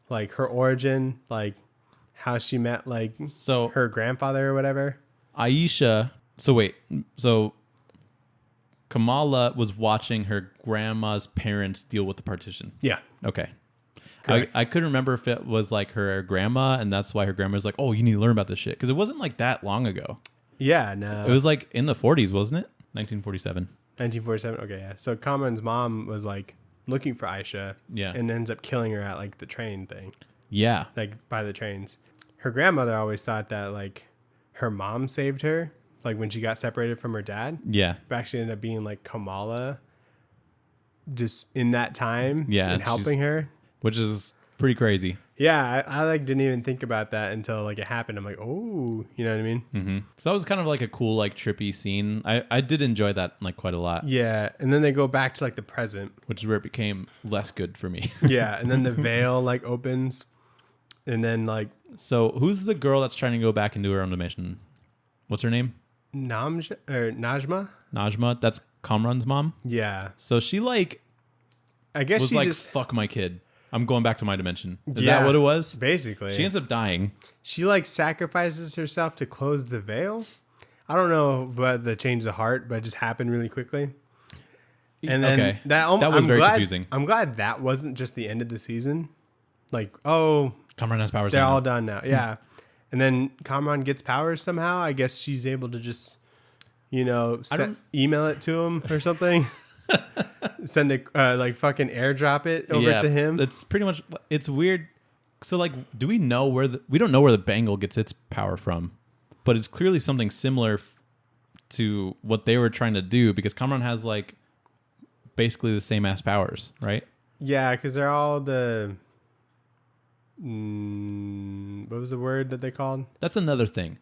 like her origin, like how she met like her grandfather or whatever. Aisha. So Kamala was watching her grandma's parents deal with the partition. Yeah. Okay. I couldn't remember if it was like her grandma and that's why her grandma's like, oh, you need to learn about this shit. Because it wasn't like that long ago. Yeah, no. It was like in the 40s, wasn't it? 1947. 1947. Okay, yeah. So Kamran's mom was like looking for Aisha. Yeah. And ends up killing her at like the train thing. Yeah. Like by the trains. Her grandmother always thought that like her mom saved her, like when she got separated from her dad. Yeah. But actually ended up being like Kamala just in that time. Yeah. And helping her. Which is pretty crazy. Yeah, I like didn't even think about that until like it happened. I'm like, oh, you know what I mean? Mm-hmm. So that was kind of like a cool, like trippy scene. I did enjoy that like quite a lot. Yeah, and then they go back to like the present, which is where it became less good for me. Yeah, and then the veil like opens, and then like. So who's the girl that's trying to go back into her own dimension? What's her name? Najma. Najma. That's Kamran's mom. Yeah. So she like. I guess was she like, just fuck my kid. I'm going back to my dimension. Is that what it was? Basically. She ends up dying. She like sacrifices herself to close the veil. I don't know about the change of heart, but it just happened really quickly. And then that was very confusing. I'm glad that wasn't just the end of the season. Like, oh, Kamran has powers. They're all done now. Yeah. And then Kamran gets powers somehow. I guess she's able to just, email it to him or something. Send it, like fucking airdrop it over to him. It's pretty much, it's weird. So like, do we know we don't know where the bangle gets its power from, but it's clearly something similar to what they were trying to do because Kamran has like basically the same ass powers, right? Yeah, because they're all the what was the word that they called? That's another thing.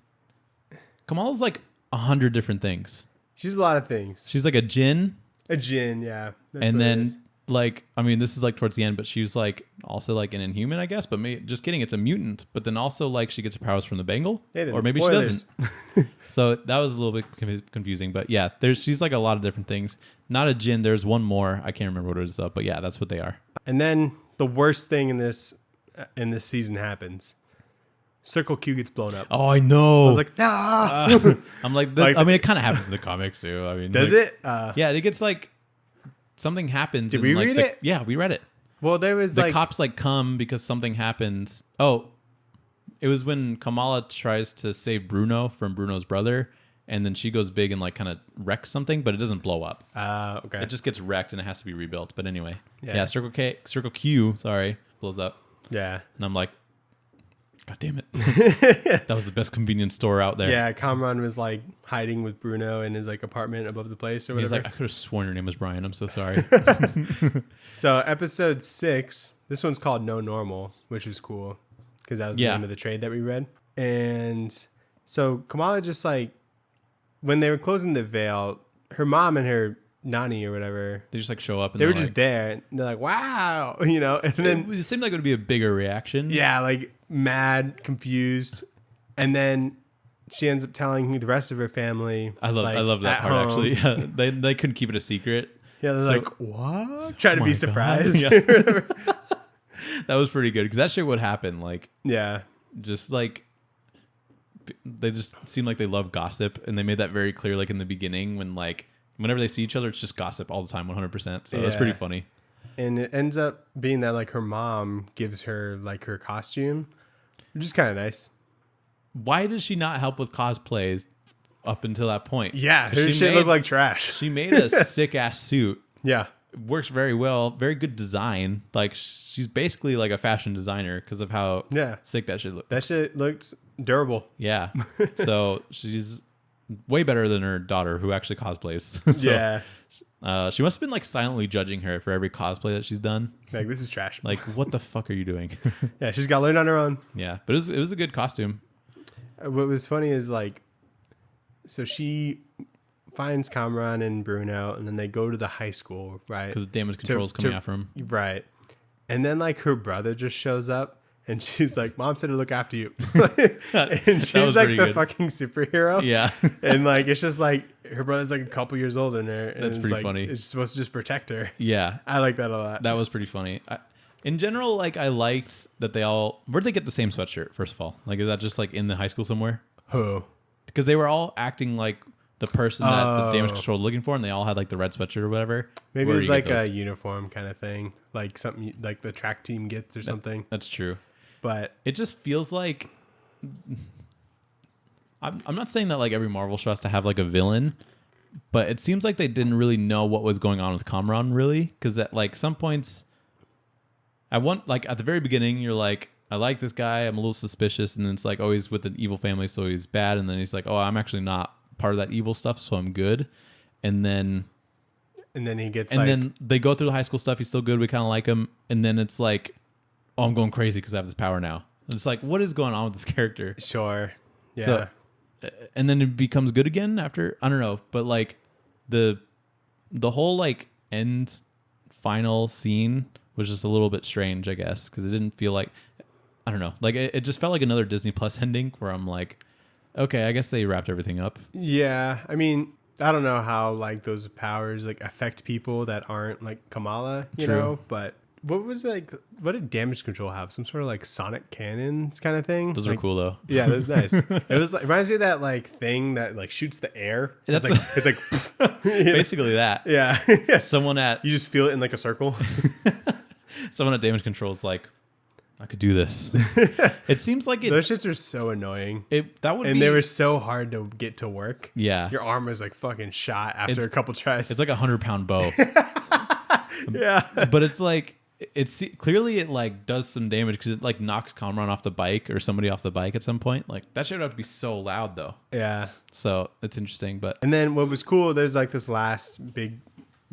Kamala's like 100 different things. She's a lot of things. She's like a jinn. A jinn, yeah. And then like, I mean, this is like towards the end, but she's like also like an inhuman, I guess. But just kidding, it's a mutant. But then also like she gets her powers from the bangle, or maybe spoilers. She doesn't. So that was a little bit confusing. But yeah, she's like a lot of different things. Not a jinn. There's one more. I can't remember what it is though. But yeah, that's what they are. And then the worst thing in this season happens. Circle Q gets blown up. Oh, I know. I was like, nah. I'm like, I mean, it kind of happens in the comics too. I mean, does like, it? Yeah, it gets like something happens. Did we read it? Yeah, we read it. Well, there was the cops like come because something happens. Oh, it was when Kamala tries to save Bruno from Bruno's brother, and then she goes big and like kind of wrecks something, but it doesn't blow up. Okay. It just gets wrecked and it has to be rebuilt. But anyway, yeah, Circle Q, blows up. Yeah, and I'm like, God damn it. That was the best convenience store out there. Yeah, Kamran was like hiding with Bruno in his like apartment above the place or whatever. He's like, I could have sworn your name was Brian. I'm so sorry. So episode 6, this one's called No Normal, which was cool because that was the name of the trade that we read. And so Kamala just like, when they were closing the veil, her mom and her Nani or whatever, they just like show up and they were just there and they're like, wow, you know, and then it seemed like it would be a bigger reaction. Yeah, like mad, confused. And then she ends up telling the rest of her family. I love that part home. Actually. Yeah, they couldn't keep it a secret. Yeah, they're like, what? Trying to be surprised. Yeah. That was pretty good because that shit would happen. Like, yeah, just like they just seem like they love gossip, and they made that very clear. Like in the beginning, when like whenever they see each other, it's just gossip all the time, 100%. So that's pretty funny. And it ends up being that like her mom gives her like her costume, which is kind of nice. Why does she not help with cosplays up until that point? Yeah, her shit looked like trash. She made a sick ass suit. Yeah. It works very well. Very good design. Like she's basically like a fashion designer because of how sick that shit looks. That shit looks durable. Yeah. So she's way better than her daughter who actually cosplays. So, yeah. She must have been like silently judging her for every cosplay that she's done. Like, this is trash. Like, what the fuck are you doing? Yeah, she's got to learn on her own. Yeah, but it was a good costume. What was funny is like, so she finds Kamran and Bruno, and then they go to the high school, right? Because damage control is coming after him. Right. And then like her brother just shows up, and she's like, Mom said to look after you. And she's like the fucking superhero. Yeah. And like, it's just like, her brother's like a couple years older than her. And that's pretty like, funny. It's supposed to just protect her. Yeah. I like that a lot. That was pretty funny. In general, like I liked that where'd they get the same sweatshirt, first of all? Like, is that just like in the high school somewhere? Who? Because they were all acting like the person that the damage control was looking for, and they all had like the red sweatshirt or whatever. Maybe it's like a uniform kind of thing, like something like the track team gets or something. That's true. But it just feels like I'm not saying that like every Marvel show has to have like a villain, but it seems like they didn't really know what was going on with Kamran really, because at like some points, at the very beginning, you're like, I like this guy, I'm a little suspicious, and then it's like, oh, he's with an evil family, so he's bad, and then he's like, oh, I'm actually not part of that evil stuff, so I'm good, and then he gets then they go through the high school stuff, he's still good, we kind of like him, and then it's like, oh, I'm going crazy because I have this power now. And it's like, what is going on with this character? Sure. Yeah. So, and then it becomes good again after, I don't know, but like the whole like end final scene was just a little bit strange, I guess, because it didn't feel like, I don't know, like it just felt like another Disney Plus ending where I'm like, okay, I guess they wrapped everything up. Yeah. I mean, I don't know how like those powers like affect people that aren't like Kamala, you know, but what did damage control have? Some sort of like sonic cannons kind of thing? Those like, are cool though. Yeah, that was nice. It was like, reminds me of that like thing that like shoots the air. It's like basically that. Yeah. You just feel it in like a circle. Someone at damage control is like, I could do this. It seems like those shits are so annoying. They were so hard to get to work. Yeah. Your arm was like fucking shot after a couple tries. It's like 100-pound bow. Yeah. But it's like, it's clearly it like does some damage because it like knocks Kamran off the bike or somebody off the bike at some point. Like that should have to be so loud though. Yeah. So it's interesting, but and then what was cool? There's like this last big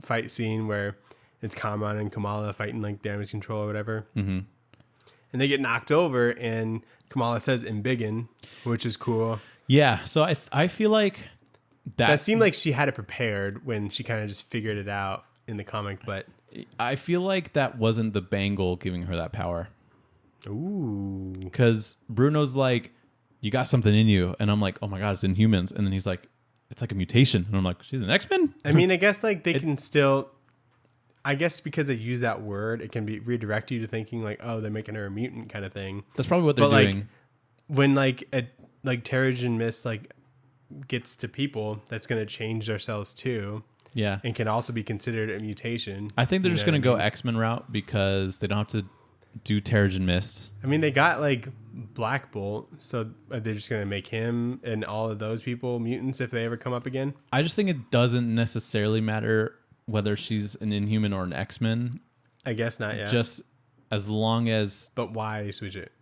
fight scene where it's Kamran and Kamala fighting like damage control or whatever, and they get knocked over, and Kamala says "Embiggen," which is cool. Yeah. So I feel like that seemed like she had it prepared when she kind of just figured it out in the comic, but. I feel like that wasn't the bangle giving her that power. Ooh. Because Bruno's like, you got something in you. And I'm like, oh my God, it's in humans. And then he's like, it's like a mutation. And I'm like, she's an X-Men? I mean, I guess like they can still, I guess because they use that word, it can be redirect you to thinking like, oh, they're making her a mutant kind of thing. That's probably what they're doing. Like, when like Terrigen Mist like gets to people, that's going to change their cells too. Yeah. And can also be considered a mutation. I think they're just going to go X-Men route because they don't have to do Terrigen Mist. I mean, they got like Black Bolt, so they're just going to make him and all of those people mutants if they ever come up again. I just think it doesn't necessarily matter whether she's an Inhuman or an X-Men. I guess not, yeah. Just as long as... But why switch it?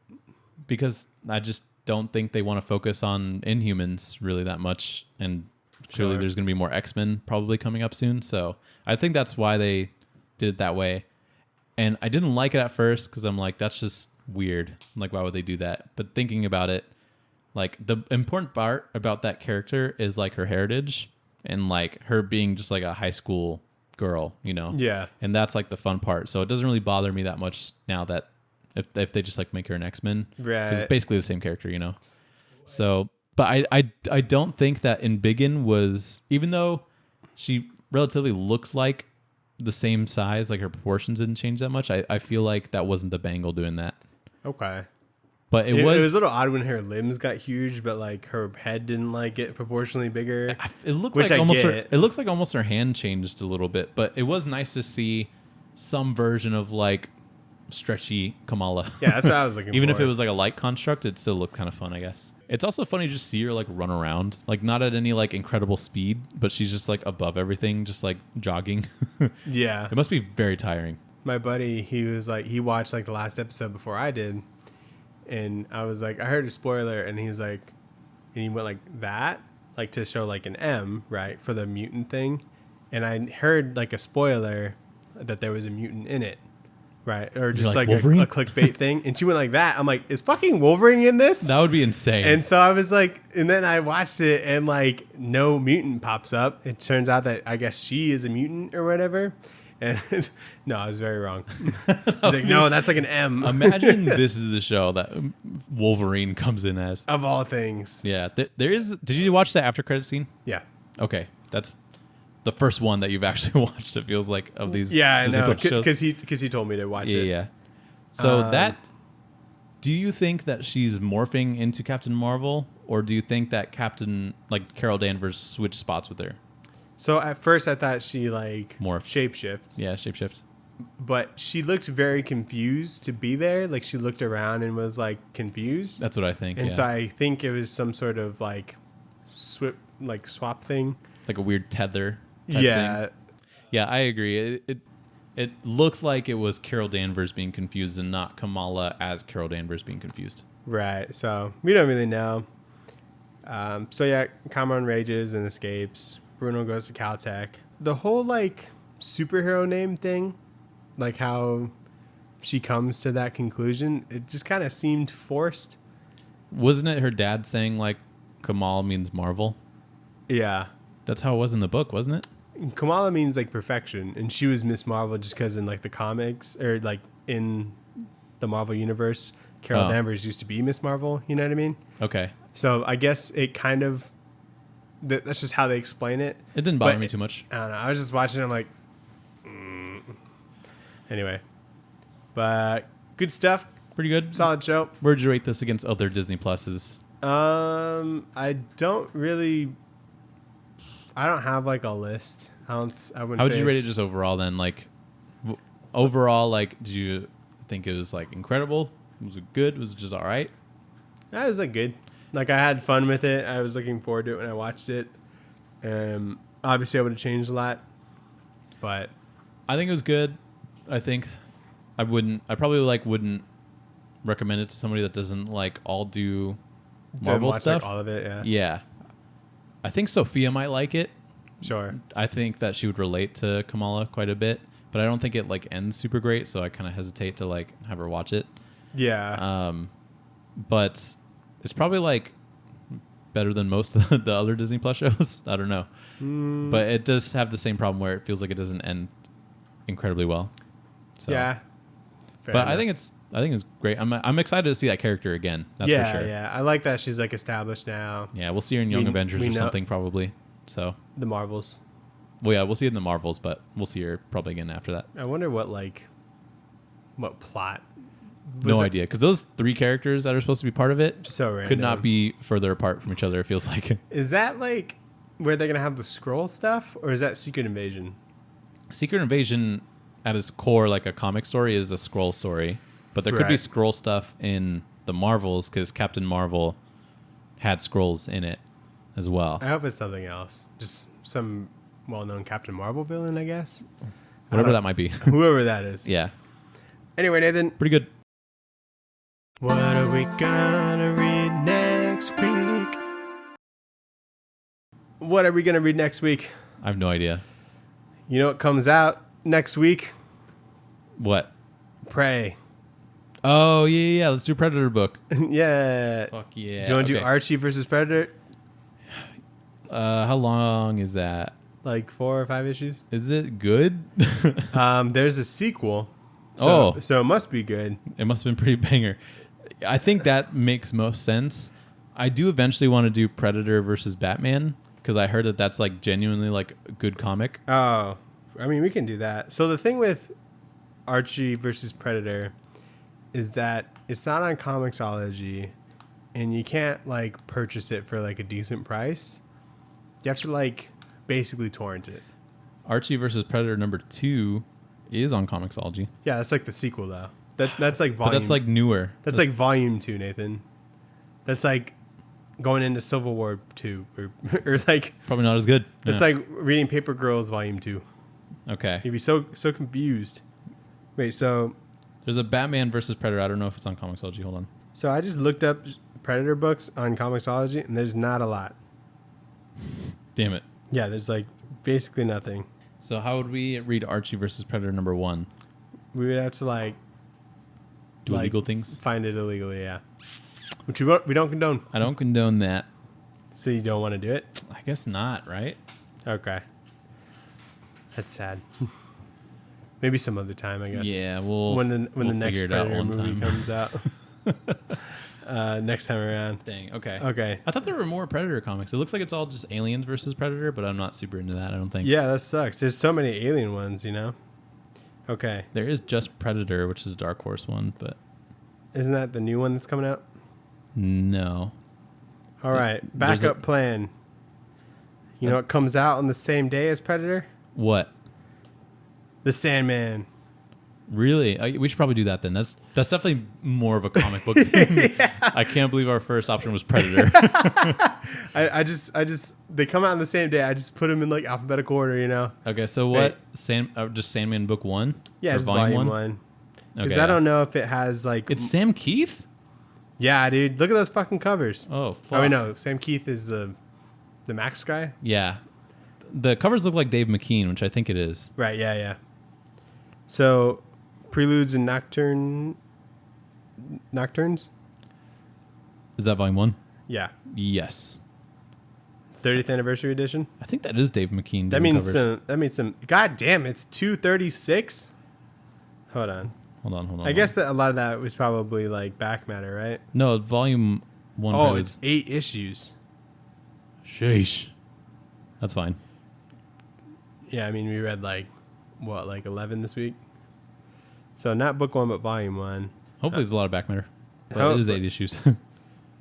Because I just don't think they want to focus on Inhumans really that much, and... Surely there's going to be more X-Men probably coming up soon. So I think that's why they did it that way. And I didn't like it at first because I'm like, that's just weird. Like, why would they do that? But thinking about it, like the important part about that character is like her heritage and like her being just like a high school girl, you know? Yeah. And that's like the fun part. So it doesn't really bother me that much now that if they just like make her an X-Men. Right. Because it's basically the same character, you know? So... But I don't think that Embiggen was, even though she relatively looked like the same size, like her proportions didn't change that much, I feel like that wasn't the bangle doing that. Okay. But it was a little odd when her limbs got huge, but like her head didn't like get proportionally bigger. It looked like almost it looks like almost her hand changed a little bit, but it was nice to see some version of like stretchy Kamala. Yeah, that's what I was looking for. Even if it was like a light construct, it still looked kind of fun, I guess. It's also funny to just see her like run around, like not at any like incredible speed, but she's just like above everything, just like jogging. Yeah. It must be very tiring. My buddy, he was like, he watched like the last episode before I did. And I was like, I heard a spoiler, and he's like, and he went like that, like to show like an M, right, for the mutant thing. And I heard like a spoiler that there was a mutant in it. Right. Or just like a clickbait thing. And she went like that. I'm like, is fucking Wolverine in this? That would be insane. And so I was like, and then I watched it and like no mutant pops up. It turns out that I guess she is a mutant or whatever. And no, I was very wrong. I was like, no, that's like an M. Imagine this is the show that Wolverine comes in as. Of all things. Yeah. There is. Did you watch the after credit scene? Yeah. Okay. That's the first one that you've actually watched, it feels like, of these. Yeah, I know, because he told me to watch it. Yeah. So do you think that she's morphing into Captain Marvel, or do you think that Carol Danvers switched spots with her? So at first I thought she like shapeshifts. Yeah, shapeshifts. But she looked very confused to be there. Like she looked around and was like confused. That's what I think. And so I think it was some sort of like swap thing. Like a weird tether. Yeah. Thing. Yeah, I agree. It looked like it was Carol Danvers being confused and not Kamala as Carol Danvers being confused. Right. So we don't really know. So yeah, Kamran rages and escapes. Bruno goes to Caltech. The whole like superhero name thing, like how she comes to that conclusion, it just kind of seemed forced. Wasn't it her dad saying like Kamal means Marvel? Yeah. That's how it was in the book, wasn't it? Kamala means like perfection, and she was Miss Marvel just because in like the comics or like in the Marvel universe, Carol Danvers used to be Miss Marvel. You know what I mean? Okay. So I guess it kind of that's just how they explain it. It didn't bother me too much. I don't know. I was just watching it, I'm like, Anyway, but good stuff. Pretty good. Solid show. Where'd you rate this against other Disney Pluses? I don't have like a list. I wouldn't. How would you rate it just overall then? Like, overall, like, did you think it was like incredible? Was it good? Was it just all right? That was like good. Like I had fun with it. I was looking forward to it when I watched it. Obviously, I would have changed a lot, but I think it was good. I think I probably wouldn't recommend it to somebody that doesn't all do Marvel stuff. All of it, yeah. Yeah. I think Sophia might like it. Sure. I think that she would relate to Kamala quite a bit, but I don't think it ends super great, so I kind of hesitate to have her watch it. Yeah. But it's probably better than most of the other Disney Plus shows. I don't know. But it does have the same problem where it feels like it doesn't end incredibly well. So. Yeah. But enough. I think it's great. I'm excited to see that character again. That's for sure. Yeah. I like that she's established now. Yeah, we'll see her in Young Avengers or something probably. So the Marvels. Well, yeah, we'll see it in the Marvels, but we'll see her probably again after that. I wonder what plot. No idea, because those 3 characters that are supposed to be part of it could not be further apart from each other. It feels like. Is that where they're gonna have the Skrull stuff, or is that Secret Invasion? Secret Invasion, at its core, a comic story, is a Skrull story, but there could be Skrull stuff in the Marvels because Captain Marvel had Skrulls in it as well. I hope it's something else, just some well-known Captain Marvel villain, I guess. Whatever that might be. Whoever that is. Yeah. Anyway, Nathan. Pretty good. What are we gonna read next week? What are we gonna read next week? I have no idea. You know what comes out next week? What? Prey. Oh, yeah. Let's do a Predator book. Yeah. Fuck yeah. Do you want to do Archie versus Predator? How long is that? 4 or 5 issues. Is it good? There's a sequel. So it must be good. It must have been pretty banger. I think that makes most sense. I do eventually want to do Predator versus Batman because I heard that that's genuinely a good comic. Oh, I mean, we can do that. So the thing with Archie versus Predator is that it's not on Comixology, and you can't purchase it for a decent price. You have to basically torrent it. Archie versus Predator #2 is on Comixology. Yeah, that's the sequel though. That's volume. But that's newer. That's volume 2, Nathan. That's going into Civil War 2 or probably not as good. It's reading Paper Girls Volume 2. Okay. You'd be so confused. Wait, so there's a Batman versus Predator. I don't know if it's on Comixology. Hold on. So I just looked up Predator books on Comixology, and there's not a lot. Damn it. Yeah, there's basically nothing. So how would we read Archie versus Predator #1? We would have to do illegal things. Find it illegally, yeah. Which we don't condone. I don't condone that. So you don't want to do it? I guess not, right? Okay. That's sad. Maybe some other time, I guess. Yeah, we'll when the next Predator movie comes out. Next time around. Dang. Okay. Okay. I thought there were more Predator comics. It looks like it's all just aliens versus Predator, but I'm not super into that. I don't think. Yeah, that sucks. There's so many alien ones, Okay. There is just Predator, which is a Dark Horse one, but isn't that the new one that's coming out? No. All right. Backup plan. You know what comes out on the same day as Predator? What? The Sandman. Really? We should probably do that then. That's definitely more of a comic book thing. Yeah. I can't believe our first option was Predator. I just they come out on the same day. I just put them in alphabetical order, Okay, so what? Just Sandman book 1? Yeah, it's volume 1. Because I don't know if it has It's Sam Keith? Yeah, dude. Look at those fucking covers. Oh, fuck. Oh, wait, no. Sam Keith is the Max guy? Yeah. The covers look like Dave McKean, which I think it is. Right, yeah. So, Preludes and Nocturnes? Is that volume 1? Yeah. Yes. 30th anniversary edition? I think that is Dave McKean. That means some. God damn, it's 236? Hold on. I guess that a lot of that was probably back matter, right? No, volume 1. Oh, it's 8 issues. Sheesh. That's fine. Yeah, I mean, we read 11 this week. So not book 1, but volume 1. Hopefully, there's a lot of back matter. But it is 8 issues.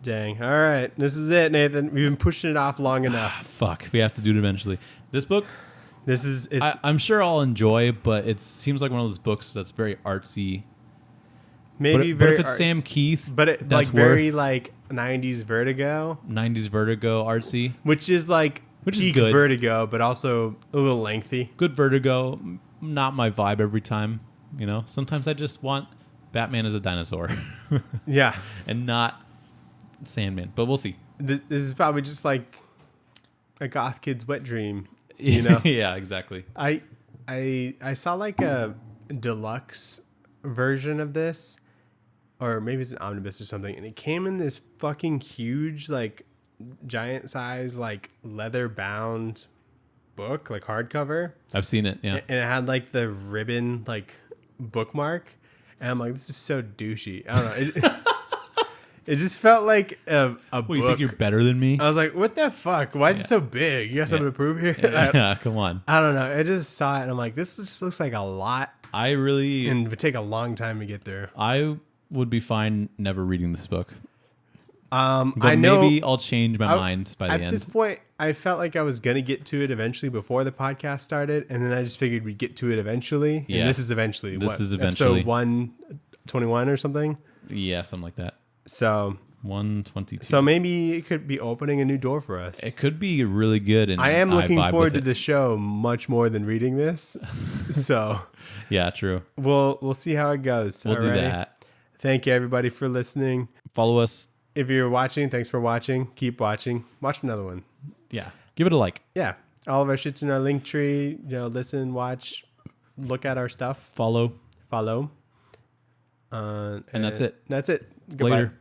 Dang. All right. This is it, Nathan. We've been pushing it off long enough. Fuck. We have to do it eventually. This book, I'm sure I'll enjoy, but it seems like one of those books that's very artsy. Maybe but if it's Sam Keith, but it very 90s Vertigo. 90s Vertigo artsy, which is peak good. Vertigo, but also a little lengthy. Good Vertigo, not my vibe every time. You know, sometimes I just want Batman as a dinosaur. Yeah. And not Sandman. But we'll see. This is probably just like a goth kid's wet dream. You know? Yeah, exactly. I saw like a deluxe version of this, or maybe it's an omnibus or something, and it came in this fucking huge, like giant size, like leather bound book, like hardcover. I've seen it. Yeah. And it had like the ribbon like bookmark, and I'm like, this is so douchey. I don't know. It just felt like a book. What, you think you're better than me? I was like, what the fuck? Why is it so big? You got something to prove here? Yeah, come on. I don't know. I just saw it and I'm like, this just looks like a lot. And it would take a long time to get through. I would be fine never reading this book. But I know. Maybe I'll change my mind by the end. At this point, I felt like I was going to get to it eventually before the podcast started. And then I just figured we'd get to it eventually. Yeah. And this is eventually. Episode 121 or something? Yeah, something like that. So 122. So maybe it could be opening a new door for us. It could be really good. And I am looking forward to the show much more than reading this. So yeah, true. We'll see how it goes. We'll do that. Thank you everybody for listening. Follow us. If you're watching, thanks for watching. Keep watching. Watch another one. Yeah. Give it a like. Yeah. All of our shit's in our Linktree. You know, listen, watch, look at our stuff. Follow. And that's it. That's it. Goodbye. Later.